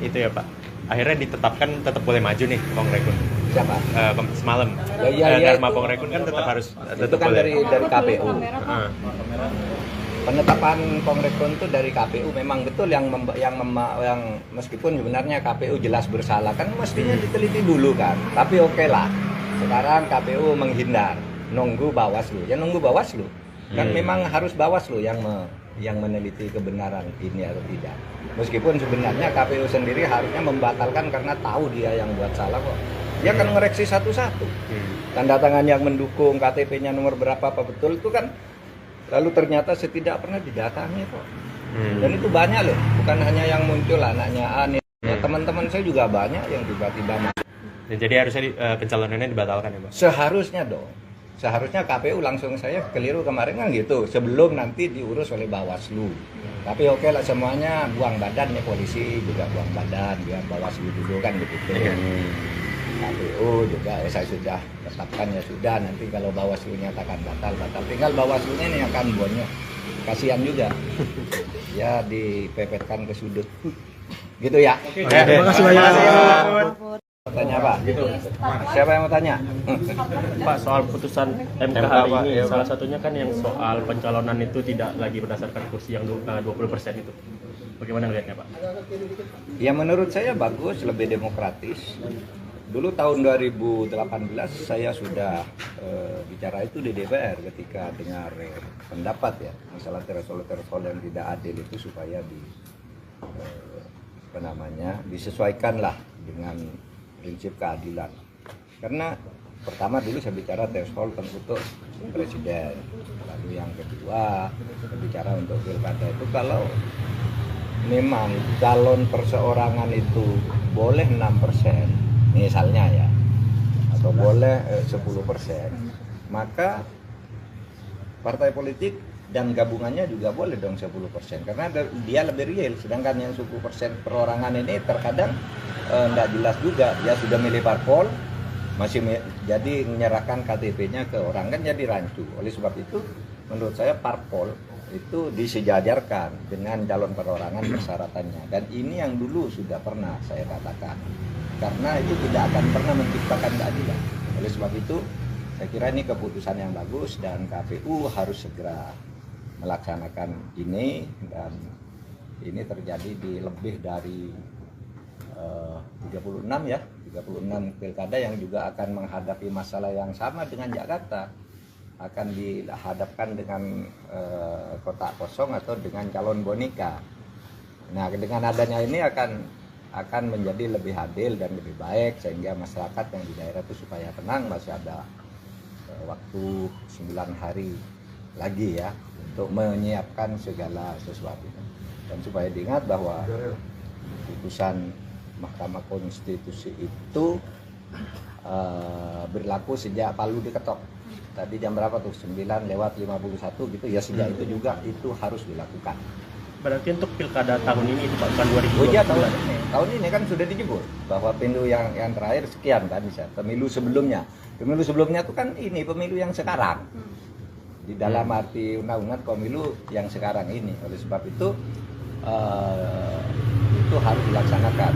itu ya Pak. Akhirnya ditetapkan tetap boleh maju nih Pongrekun. Siapa? Semalam. Ya, Dharma itu. Pongrekun kan tetap harus Itu tetap kan boleh. dari KPU. Heeh. Penetapan Pongrekun itu dari KPU memang betul yang meskipun sebenarnya KPU jelas bersalah kan mestinya diteliti dulu kan. Tapi oke lah. Sekarang KPU menghindar, nunggu Bawaslu. Ya nunggu Bawaslu. Kan memang harus Bawaslu yang meneliti kebenaran ini atau tidak. Meskipun sebenarnya KPU sendiri harusnya membatalkan karena tahu dia yang buat salah kok. dia akan ngoreksi satu-satu. Tanda tangan yang mendukung, KTP-nya nomor berapa apa betul itu kan, lalu ternyata saya tidak pernah didatangi kok. Dan itu banyak loh, bukan hanya yang muncul anaknya Ani, teman-teman saya juga banyak yang tiba-tiba masuk. Dan jadi harusnya pencalonannya dibatalkan ya Pak? Seharusnya dong. Seharusnya KPU langsung, saya keliru kemarin kan gitu, sebelum nanti diurus oleh Bawaslu. Tapi oke lah, semuanya buang badan ya, polisi juga buang badan, biar Bawaslu dulu kan begitu. KPU juga saya sudah tetapkan ya sudah, nanti kalau Bawaslu nyatakan batal, tinggal Bawaslunya ini akan bonyok. Kasihan juga. Ya dipepetkan ke sudut. Gitu ya. Terima kasih banyak. Tanya apa? Siapa yang mau tanya? Pak, soal putusan MK hari ini, salah satunya kan yang soal pencalonan itu tidak lagi berdasarkan kursi yang 20% itu. Bagaimana melihatnya Pak? Ya menurut saya bagus, lebih demokratis. Dulu tahun 2018 saya sudah bicara itu di DPR ketika dengar pendapat ya, masalah threshold yang tidak adil itu supaya disesuaikanlah dengan prinsip keadilan. Karena pertama dulu saya bicara threshold untuk presiden, lalu yang kedua saya bicara untuk pilkada itu kalau memang calon perseorangan itu boleh 6% misalnya ya, atau boleh 10%, maka partai politik dan gabungannya juga boleh dong 10%, karena dia lebih real. Sedangkan yang 10% perorangan ini terkadang tidak jelas juga, dia sudah milih parpol, masih jadi menyerahkan KTP-nya ke orang, kan jadi rancu. Oleh sebab itu menurut saya parpol itu disejajarkan dengan calon perorangan persyaratannya, dan ini yang dulu sudah pernah saya katakan, karena itu tidak akan pernah menciptakan keadilan. Oleh sebab itu saya kira ini keputusan yang bagus dan KPU harus segera melaksanakan ini, dan ini terjadi di lebih dari 36 pilkada yang juga akan menghadapi masalah yang sama dengan Jakarta, akan dihadapkan dengan kotak kosong atau dengan calon boneka. Nah, dengan adanya ini akan menjadi lebih adil dan lebih baik, sehingga masyarakat yang di daerah itu supaya tenang. Masih ada waktu 9 hari lagi ya untuk menyiapkan segala sesuatu, dan supaya diingat bahwa putusan Mahkamah Konstitusi itu berlaku sejak Palu diketok. Tadi jam berapa tuh? 9:51 gitu ya, sejak itu juga itu harus dilakukan. Berarti untuk pilkada tahun ini itu Pak, bukan 2020. Oh iya, tahun ini kan sudah dijebur bahwa pemilu yang terakhir sekian kan bisa. Pemilu sebelumnya itu kan ini pemilu yang sekarang. Di dalam arti undang-undang pemilu yang sekarang ini. Oleh sebab itu harus dilaksanakan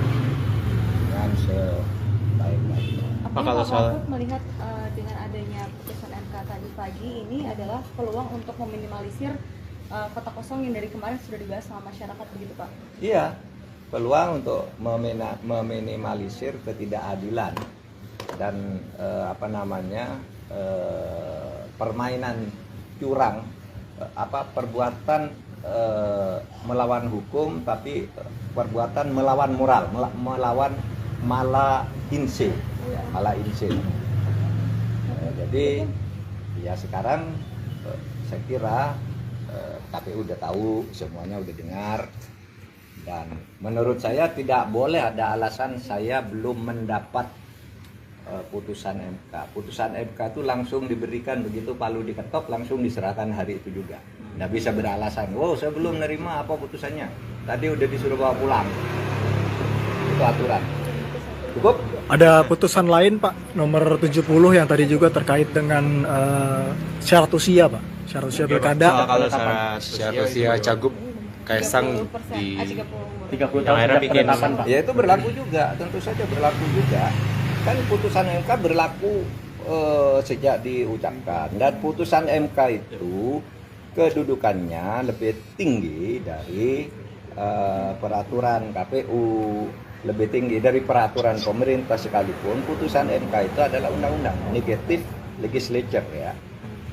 dengan sebaik-baiknya. Apakah kalau Pak soal- Mahfud melihat dengan adanya putusan MK tadi pagi ini adalah peluang untuk meminimalisir kota kosong yang dari kemarin sudah dibahas sama masyarakat, begitu Pak? Iya, peluang untuk meminimalisir ketidakadilan dan permainan curang, perbuatan melawan hukum tapi perbuatan melawan moral, melawan mala inse. Jadi ya sekarang saya kira KPU udah tahu, semuanya udah dengar, dan menurut saya tidak boleh ada alasan saya belum mendapat putusan MK. Putusan MK itu langsung diberikan, begitu Palu diketok langsung diserahkan hari itu juga. Nggak bisa beralasan, wow saya belum nerima apa putusannya, tadi udah disuruh bawa pulang. Itu aturan. Cukup? Ada putusan lain Pak, nomor 70 yang tadi juga terkait dengan syarat usia Pak, syarat usia pilkada. Kalau syarat usia Cagup Kaisang 30% di 30 yang tahun akhirnya sejak bikin penetapan Pak. Ya itu berlaku juga, tentu saja berlaku juga. Kan putusan MK berlaku sejak diucapkan, dan putusan MK itu kedudukannya lebih tinggi dari peraturan KPU, lebih tinggi dari peraturan pemerintah, sekalipun putusan MK itu adalah undang-undang, negatif legislature ya.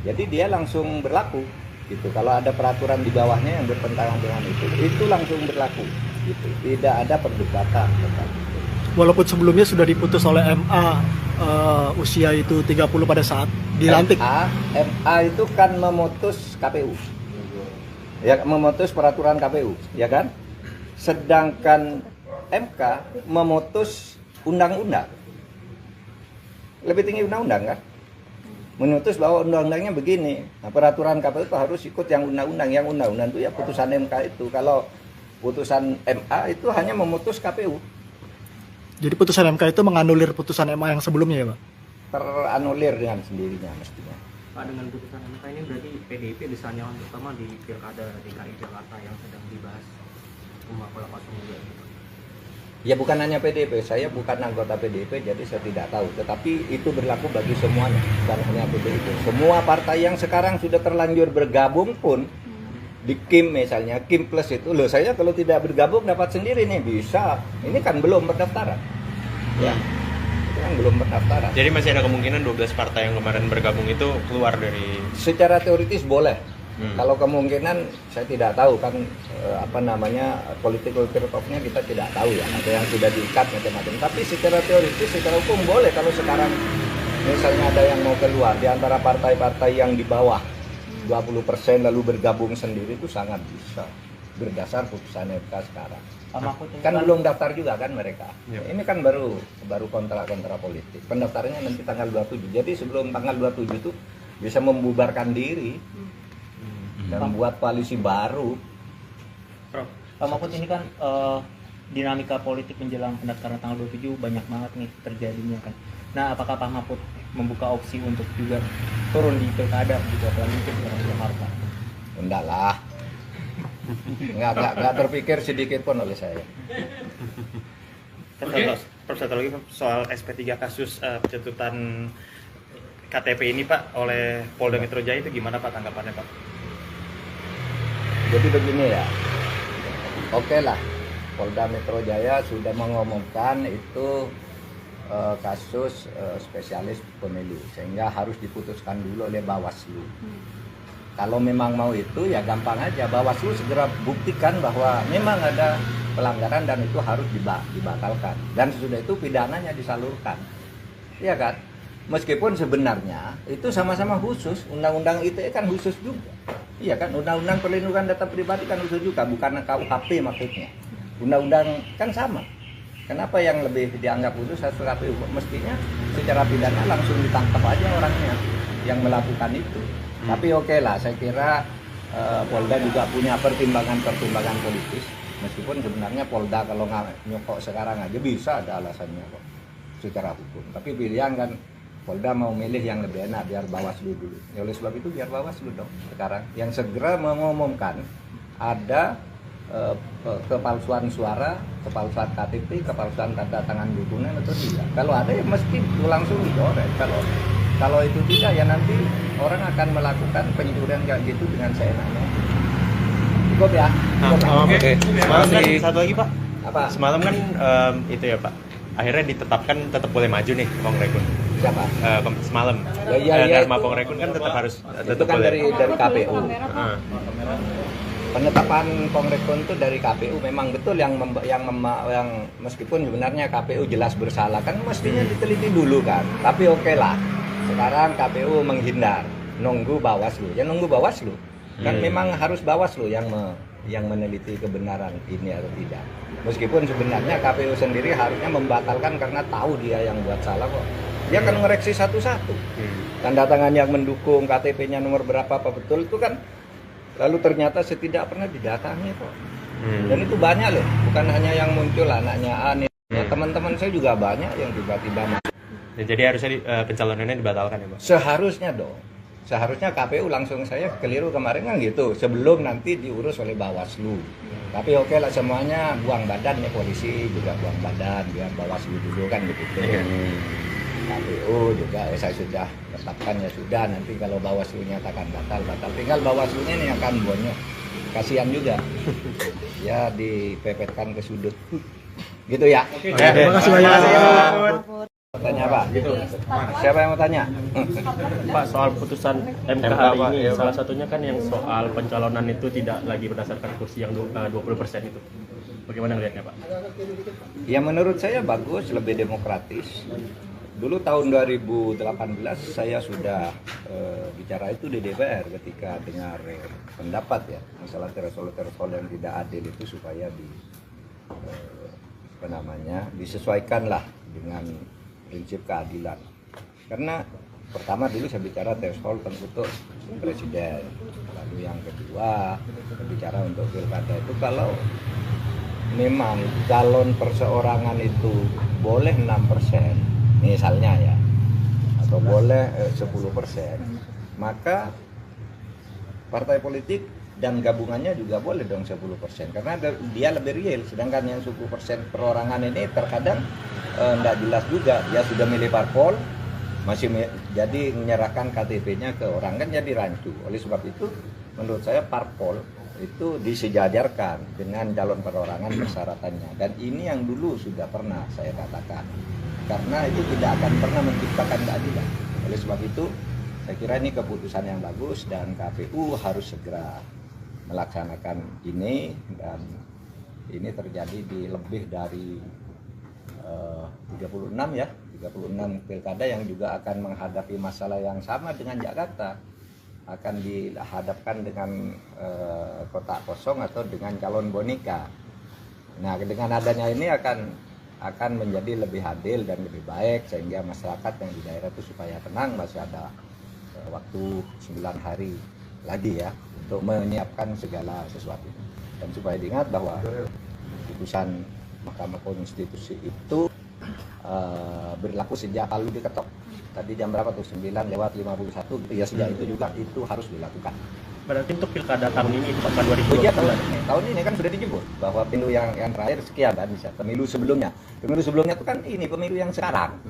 Jadi dia langsung berlaku gitu. Kalau ada peraturan di bawahnya yang bertentangan dengan itu langsung berlaku gitu. Tidak ada perdebatan tentang itu. Walaupun sebelumnya sudah diputus oleh MA usia itu 30 pada saat dilantik. MA itu kan memutus KPU. Ya, memutus peraturan KPU, ya kan? Sedangkan MK memutus undang-undang. Lebih tinggi undang-undang kan? Memutus bahwa undang-undangnya begini. Nah, peraturan KPU itu harus ikut yang undang-undang. Yang undang-undang itu ya putusan MK itu. Kalau putusan MA itu hanya memutus KPU. Jadi putusan MK itu menganulir putusan MA yang sebelumnya ya Pak? Teranulir dengan sendirinya mestinya. Pak, dengan putusan MK ini berarti PDIP bisa nyalon terutama di Pilkada DKI Jakarta yang sedang dibahas rumah pola kosong juga. Ya bukan hanya PDIP, saya bukan anggota PDIP jadi saya tidak tahu. Tetapi itu berlaku bagi semuanya, bukan hanya PDIP. Semua partai yang sekarang sudah terlanjur bergabung pun di KIM misalnya, KIM Plus itu, loh saya kalau tidak bergabung dapat sendiri nih, bisa. Ini kan belum pendaftaran. Ya, itu kan belum pendaftaran. Jadi masih ada kemungkinan 12 partai yang kemarin bergabung itu keluar dari... Secara teoritis boleh. Kalau kemungkinan saya tidak tahu kan political trade-off-nya kita tidak tahu ya. Ada yang sudah diikat macam-macam. Tapi secara teoritis, secara hukum boleh kalau sekarang misalnya ada yang mau keluar di antara partai-partai yang di bawah 20% lalu bergabung sendiri itu sangat bisa berdasar putusan MK sekarang. Kan belum daftar juga kan mereka. Ini kan baru kontra politik. Pendaftarannya nanti tanggal 27. Jadi sebelum tanggal 27 itu bisa membubarkan diri dan membuat koalisi baru. Prof, Pak Mahfud, ini kan dinamika politik menjelang pendaftaran tanggal 27 banyak banget nih terjadinya kan. Nah, apakah Pak Mahfud membuka opsi untuk juga turun di pilkada gitu, apalagi itu di Jakarta? Enggak lah. Enggak terpikir sedikit pun oleh saya. Prof, satu lagi soal SP3 kasus pencabutan KTP ini Pak oleh Polda Metro Jaya itu gimana Pak tanggapannya Pak? Jadi begini ya, oke lah, Polda Metro Jaya sudah mengumumkan itu kasus spesialis pemilu, sehingga harus diputuskan dulu oleh Bawaslu. Kalau memang mau itu ya gampang aja, Bawaslu segera buktikan bahwa memang ada pelanggaran dan itu harus dibatalkan. Dan sesudah itu pidananya disalurkan, iya kan? Meskipun sebenarnya itu sama-sama khusus, undang-undang ITE kan khusus juga. Iya kan, undang-undang perlindungan data pribadi kan khusus juga, bukan KUHP maksudnya. Undang-undang kan sama. Kenapa yang lebih dianggap khusus harus KPU? Mestinya secara pidana langsung ditangkap aja orangnya yang melakukan itu. Tapi oke lah, saya kira Polda juga punya pertimbangan politis. Meskipun sebenarnya Polda kalau nggak nyokok sekarang aja bisa ada alasannya kok secara hukum. Tapi pilihan kan Polda mau milih yang lebih enak biar Bawaslu dulu. Ya oleh sebab itu biar Bawaslu dong sekarang yang segera mengumumkan ada kepalsuan suara, kepalsuan KTP, kepalsuan tanda tangan dukungan atau tidak. Kalau ada ya mesti langsung dicoret. Kalau itu tidak ya nanti orang akan melakukan pencurian kayak gitu dengan seenaknya. Cukup ya. Oke. Semalam kan satu lagi Pak. Apa? Semalam kan itu ya Pak. Akhirnya ditetapkan tetap boleh maju nih Pong Rekun. Siapa? Semalam. Ya, Dharma Pong Rekun kan tetap harus itu kan boleh. dari KPU. Penetapan Kongrekon itu dari KPU memang betul yang meskipun sebenarnya KPU jelas bersalah kan mestinya diteliti dulu kan. Tapi oke lah. Sekarang KPU menghindar, nunggu Bawaslu. Ya nunggu Bawaslu. Kan memang harus Bawaslu yang meneliti kebenaran ini atau tidak. Meskipun sebenarnya KPU sendiri harusnya membatalkan karena tahu dia yang buat salah kok. Dia akan ngoreksi satu-satu. Tanda tangan yang mendukung, KTP-nya nomor berapa apa betul itu kan. Lalu ternyata saya tidak pernah didatangi kok. Dan itu banyak loh, bukan hanya yang muncul anaknya Ani. Teman-teman saya juga banyak yang tiba-tiba masuk. Ya, jadi harusnya pencalonannya dibatalkan ya Pak? Seharusnya dong. Seharusnya KPU langsung saya keliru kemarin kan gitu. Sebelum nanti diurus oleh Bawaslu. Tapi oke lah semuanya buang badan ya, polisi juga buang badan biar Bawaslu dulu kan begitu. KPU juga saya sudah tetapkan ya sudah, nanti kalau Bawaslu nyatakan batal, tinggal Bawaslunya ini akan bonyok, kasihan juga ya dipepetkan ke sudut gitu ya. Terima kasih banyak. Tanya apa? Siapa yang mau tanya? Pak, soal putusan MK hari ini salah satunya kan yang soal pencalonan itu tidak lagi berdasarkan kursi yang 20% itu. Bagaimana melihatnya Pak? Ya menurut saya bagus, lebih demokratis. Dulu tahun 2018 saya sudah bicara itu di DPR ketika dengar pendapat ya masalah threshold yang tidak adil itu supaya disesuaikanlah dengan prinsip keadilan. Karena pertama dulu saya bicara threshold untuk presiden, lalu yang kedua saya bicara untuk pilkada itu kalau memang calon perseorangan itu boleh 6% misalnya ya, atau boleh 10%, maka partai politik dan gabungannya juga boleh dong 10%, karena dia lebih real. Sedangkan yang 10% perorangan ini terkadang tidak jelas juga, dia sudah milih parpol, jadi menyerahkan KTP-nya ke orang, kan jadi rancu. Oleh sebab itu menurut saya parpol itu disejajarkan dengan calon perorangan persyaratannya, dan ini yang dulu sudah pernah saya katakan, karena itu tidak akan pernah menciptakan keadilan. Oleh sebab itu saya kira ini keputusan yang bagus dan KPU harus segera melaksanakan ini, dan ini terjadi di lebih dari 36 pilkada yang juga akan menghadapi masalah yang sama dengan Jakarta, akan dihadapkan dengan kotak kosong atau dengan calon boneka. Nah, dengan adanya ini akan menjadi lebih adil dan lebih baik, sehingga masyarakat yang di daerah itu supaya tenang. Masih ada waktu 9 hari lagi ya untuk menyiapkan segala sesuatu. Dan supaya diingat bahwa putusan Mahkamah Konstitusi itu berlaku sejak lalu diketok. Tadi jam berapa tuh? 9:51 gitu ya, sejak itu juga itu harus dilakukan. Berarti untuk pilkada tahun ini itu Pak 2020. Iya, tahun ini kan sudah dijemput bahwa pemilu yang terakhir sekian kan bisa. Pemilu sebelumnya itu kan ini pemilu yang sekarang.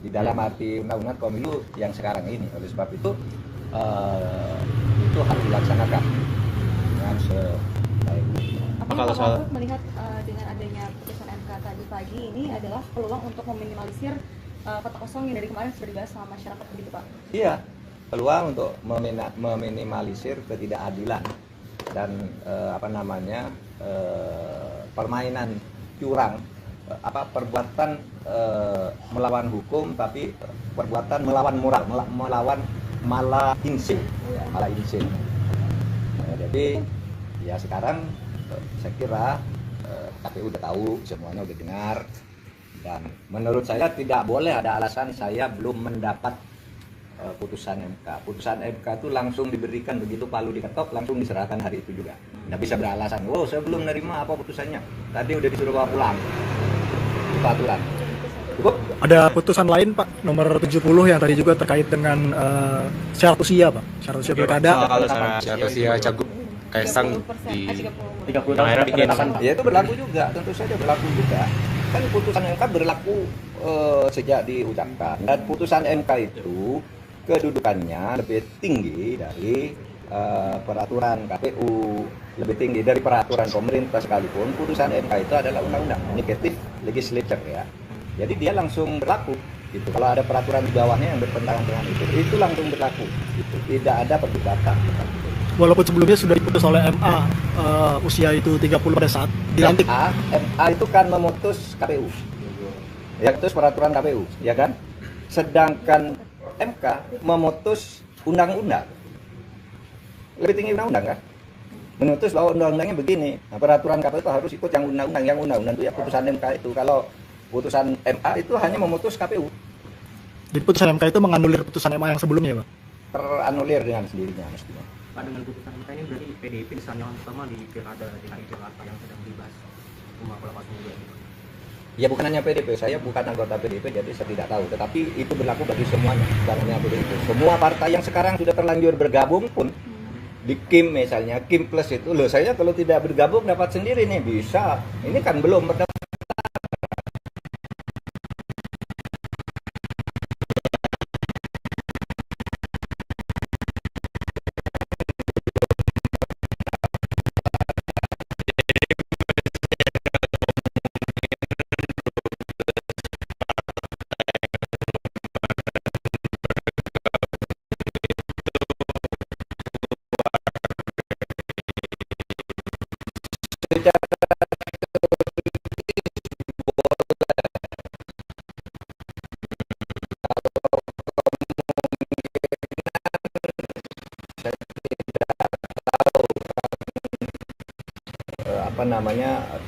Di dalam arti undang-undang pemilu yang sekarang ini. Oleh sebab itu harus dilaksanakan dengan sebaik-baiknya. Apakah Pak Mahfud melihat dengan adanya putusan MK tadi pagi ini adalah peluang untuk meminimalisir kotak kosong yang dari kemarin sudah dibahas sama masyarakat, begitu Pak? Iya, peluang untuk meminimalisir ketidakadilan dan permainan curang, perbuatan melawan hukum tapi perbuatan melawan moral, melawan malah insting. Jadi ya sekarang saya kira KPU udah tahu, semuanya udah dengar, dan menurut saya tidak boleh ada alasan saya belum mendapat putusan MK. Putusan MK itu langsung diberikan, begitu palu diketok langsung diserahkan hari itu juga. Nggak bisa beralasan, wow saya belum nerima apa putusannya, tadi udah disuruh bawa pulang. Itu aturan. Cukup? Ada putusan lain Pak, nomor 70 yang tadi juga terkait dengan syarat usia Pak, syarat usia pilkada. Soal syarat usia cagup Kaisang di 30 tahun Daerah bikin. Ya itu berlaku juga, tentu saja berlaku juga. Kan putusan MK berlaku sejak diucapkan, dan putusan MK itu kedudukannya lebih tinggi dari peraturan KPU, lebih tinggi dari peraturan pemerintah sekalipun. Putusan MK itu adalah undang-undang, inisiatif legislature ya. Jadi dia langsung berlaku gitu. Kalau ada peraturan di bawahnya yang bertentangan dengan itu langsung berlaku gitu. Tidak ada perdebatan. Walaupun sebelumnya sudah diputus oleh MA usia itu 30 pada saat dilantik. MA itu kan memutus KPU. Ya, itu peraturan KPU, ya kan? Sedangkan MK memutus undang-undang. Lebih tinggi undang-undang kan? Memutus bahwa undang-undangnya begini. Nah, peraturan KPU itu harus ikut yang undang-undang. Yang undang-undang itu ya putusan MK itu. Kalau putusan MA itu hanya memutus KPU. Jadi putusan MK itu menganulir putusan MA yang sebelumnya Pak? Teranulir dengan sendirinya mestinya. Pak, dengan putusan MK ini berarti PDIP disandang pertama di pilkada DKI Jakarta yang sedang dibahas rumah kelapa juga. Ya bukan hanya PDIP, saya bukan anggota PDIP jadi saya tidak tahu. Tetapi itu berlaku bagi semuanya, bukan hanya PDIP. Semua partai yang sekarang sudah terlanjur bergabung pun di KIM misalnya, KIM Plus itu loh, saya kalau tidak bergabung dapat sendiri nih, bisa. Ini kan belum berdaftar.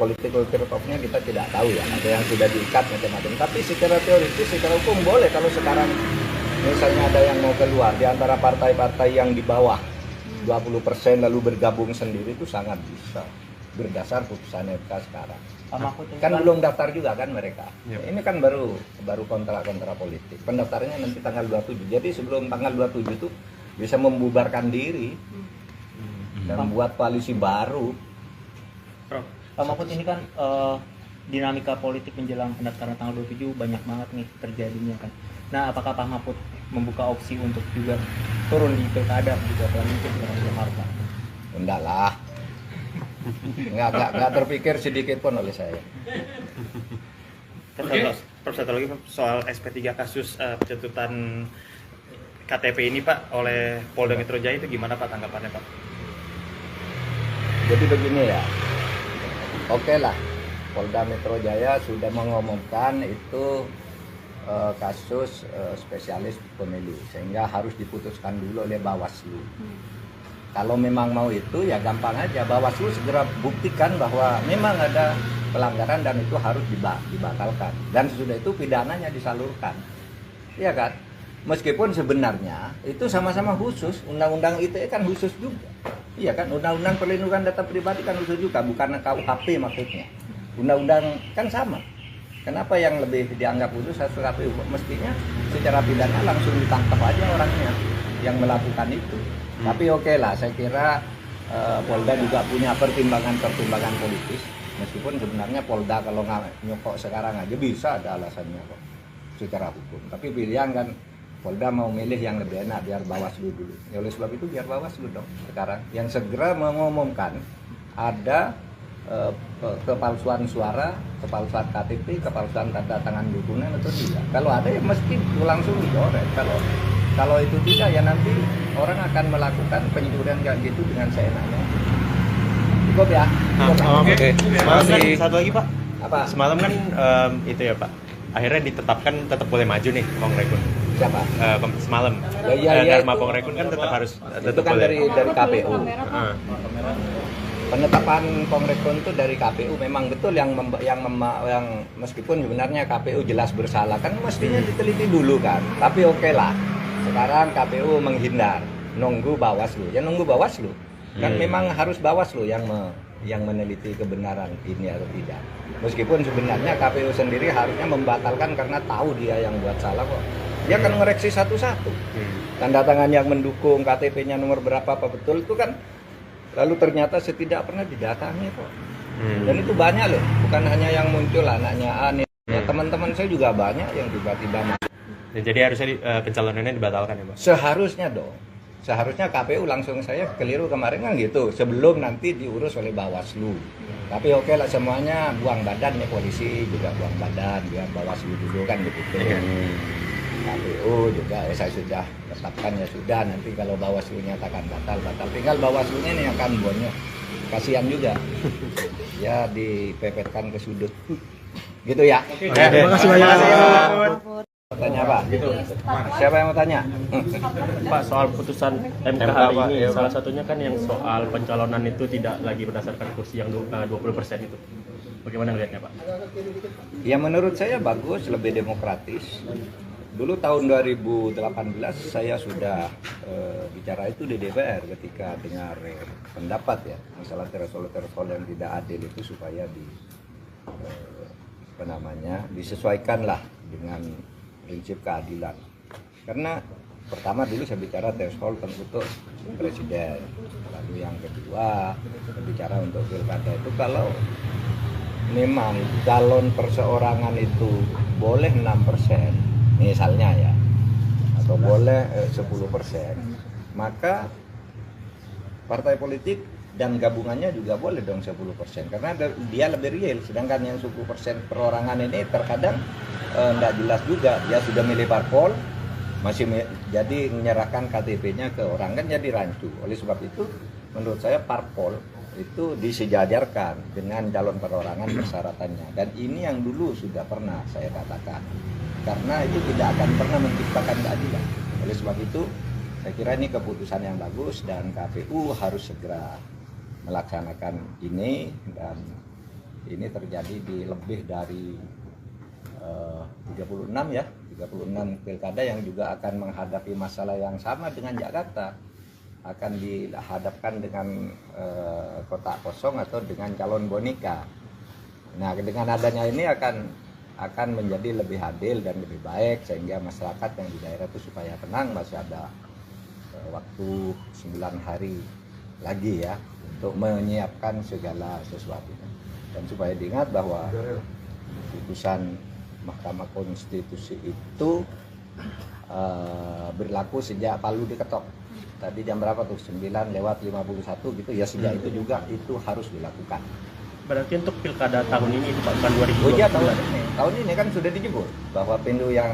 political trade-off-nya kita tidak tahu ya, ada yang sudah diikat macam-macam. Tapi secara teoritis, secara hukum boleh kalau sekarang misalnya ada yang mau keluar di antara partai-partai yang di bawah 20% lalu bergabung sendiri, itu sangat bisa berdasar putusan MK sekarang. Pak Mahfud ini Kan belum daftar juga kan mereka. Ini kan baru kontrak politik. Pendaftarannya nanti tanggal 27. Jadi sebelum tanggal 27 itu bisa membubarkan diri dan buat koalisi baru. Prof. Pak Mahfud ini kan dinamika politik menjelang pendaftaran tanggal 27 banyak banget nih terjadinya kan. Nah, apakah Pak Mahfud membuka opsi untuk juga turun di pilkada gitu, apalagi itu dengan Jakarta? Enggak lah. Enggak terpikir sedikit pun oleh saya. Prof, satu lagi soal SP3 kasus pencabutan KTP ini Pak oleh Polda Metro Jaya, itu gimana Pak tanggapannya Pak? Jadi begini ya. Oke lah. Polda Metro Jaya sudah mengumumkan itu kasus spesialis pemilu, sehingga harus diputuskan dulu oleh Bawaslu. Kalau memang mau itu ya gampang aja, Bawaslu segera buktikan bahwa memang ada pelanggaran dan itu harus dibatalkan. Dan sesudah itu pidananya disalurkan. Iya kan? Meskipun sebenarnya itu sama-sama khusus, undang-undang ITE kan khusus juga. Iya kan? Undang-undang perlindungan data pribadi kan khusus juga, bukan KUHP maksudnya. Undang-undang kan sama. Kenapa yang lebih dianggap khusus satu KPU? Mestinya secara pidana langsung ditangkap aja orangnya yang melakukan itu. Tapi oke lah, saya kira Polda juga punya pertimbangan politis. Meskipun sebenarnya Polda kalau nggak nyokok sekarang aja bisa ada alasannya kok secara hukum. Tapi pilihan kan Polda mau milih yang lebih enak, biar Bawaslu dulu. Ya oleh sebab itu biar Bawaslu dong sekarang yang segera mengumumkan ada kepalsuan suara, kepalsuan KTP, kepalsuan tanda tangan dukungan atau tidak. Kalau ada ya mesti langsung dicoret. Kalau itu tidak ya nanti orang akan melakukan pencurian kayak gitu dengan seenaknya. Cukup ya. Oke. Masih Satu lagi Pak. Apa? semalam kan itu ya Pak. Akhirnya ditetapkan tetap boleh maju nih Pong Rekun. Siapa? Semalam. Ya, Dharma itu. Pong Rekun kan tetap harus Itu tetap kan boleh. dari KPU. Ah. Penetapan Kongrekon itu dari KPU memang betul yang meskipun sebenarnya KPU jelas bersalah kan mestinya diteliti dulu kan. Tapi oke lah. Sekarang KPU menghindar, nunggu Bawaslu. Ya nunggu Bawaslu. Kan memang harus Bawaslu yang meneliti kebenaran ini atau tidak. Meskipun sebenarnya KPU sendiri harusnya membatalkan karena tahu dia yang buat salah kok. Dia akan ngoreksi satu-satu. Tanda tangan yang mendukung, KTP-nya nomor berapa apa betul itu kan. Lalu ternyata tidak pernah didatangi kok. Dan itu banyak loh, bukan hanya yang muncul anaknya Ani. Ya, teman-teman saya juga banyak yang tiba-tiba masuk. Jadi harusnya pencalonannya dibatalkan ya Pak? Seharusnya dong. Seharusnya KPU langsung saya keliru kemarin kan gitu. Sebelum nanti diurus oleh Bawaslu. Tapi oke lah semuanya buang badan ya, polisi juga buang badan, biar Bawaslu dulu kan begitu. KPU juga saya sudah tetapkan ya sudah, nanti kalau Bawaslu nyatakan batal. Tinggal Bawaslunya ini akan bonyok. Kasihan juga. Ya dipepetkan ke sudut. Gitu ya. Terima kasih banyak. Tanya apa? Siapa yang mau tanya? Pak, soal putusan MK hari ini, salah satunya kan yang soal pencalonan itu tidak lagi berdasarkan kursi yang 20% itu. Bagaimana melihatnya Pak? Ya menurut saya bagus, lebih demokratis. Dulu tahun 2018 saya sudah bicara itu di DPR ketika dengar pendapat ya masalah threshold yang tidak adil itu supaya disesuaikanlah dengan prinsip keadilan. Karena pertama dulu saya bicara threshold untuk presiden, lalu yang kedua saya bicara untuk pilkada itu kalau memang calon perseorangan itu boleh 6% misalnya ya, atau boleh 10%, maka partai politik dan gabungannya juga boleh dong 10%, karena dia lebih real. Sedangkan yang 10% perorangan ini terkadang nggak jelas juga, dia sudah milih parpol, jadi menyerahkan KTP-nya ke orang kan jadi rancu. Oleh sebab itu menurut saya parpol itu disejajarkan dengan calon perorangan persyaratannya, dan ini yang dulu sudah pernah saya katakan, karena itu tidak akan pernah menciptakan keadilan. Oleh sebab itu saya kira ini keputusan yang bagus dan KPU harus segera melaksanakan ini, dan ini terjadi di lebih dari 36 ya, 36 pilkada yang juga akan menghadapi masalah yang sama dengan Jakarta, akan dihadapkan dengan kotak kosong atau dengan calon boneka. Nah, dengan adanya ini akan menjadi lebih adil dan lebih baik, sehingga masyarakat yang di daerah itu supaya tenang, masih ada waktu 9 hari lagi ya untuk menyiapkan segala sesuatunya. Dan supaya diingat bahwa putusan Mahkamah Konstitusi itu berlaku sejak Palu diketok. Tadi jam berapa tuh? 9:51 gitu ya, sejak itu juga itu harus dilakukan. Berarti untuk pilkada tahun ini itu Pak, bukan 2020. Oh iya, tahun ini kan sudah dijebur bahwa Pemilu yang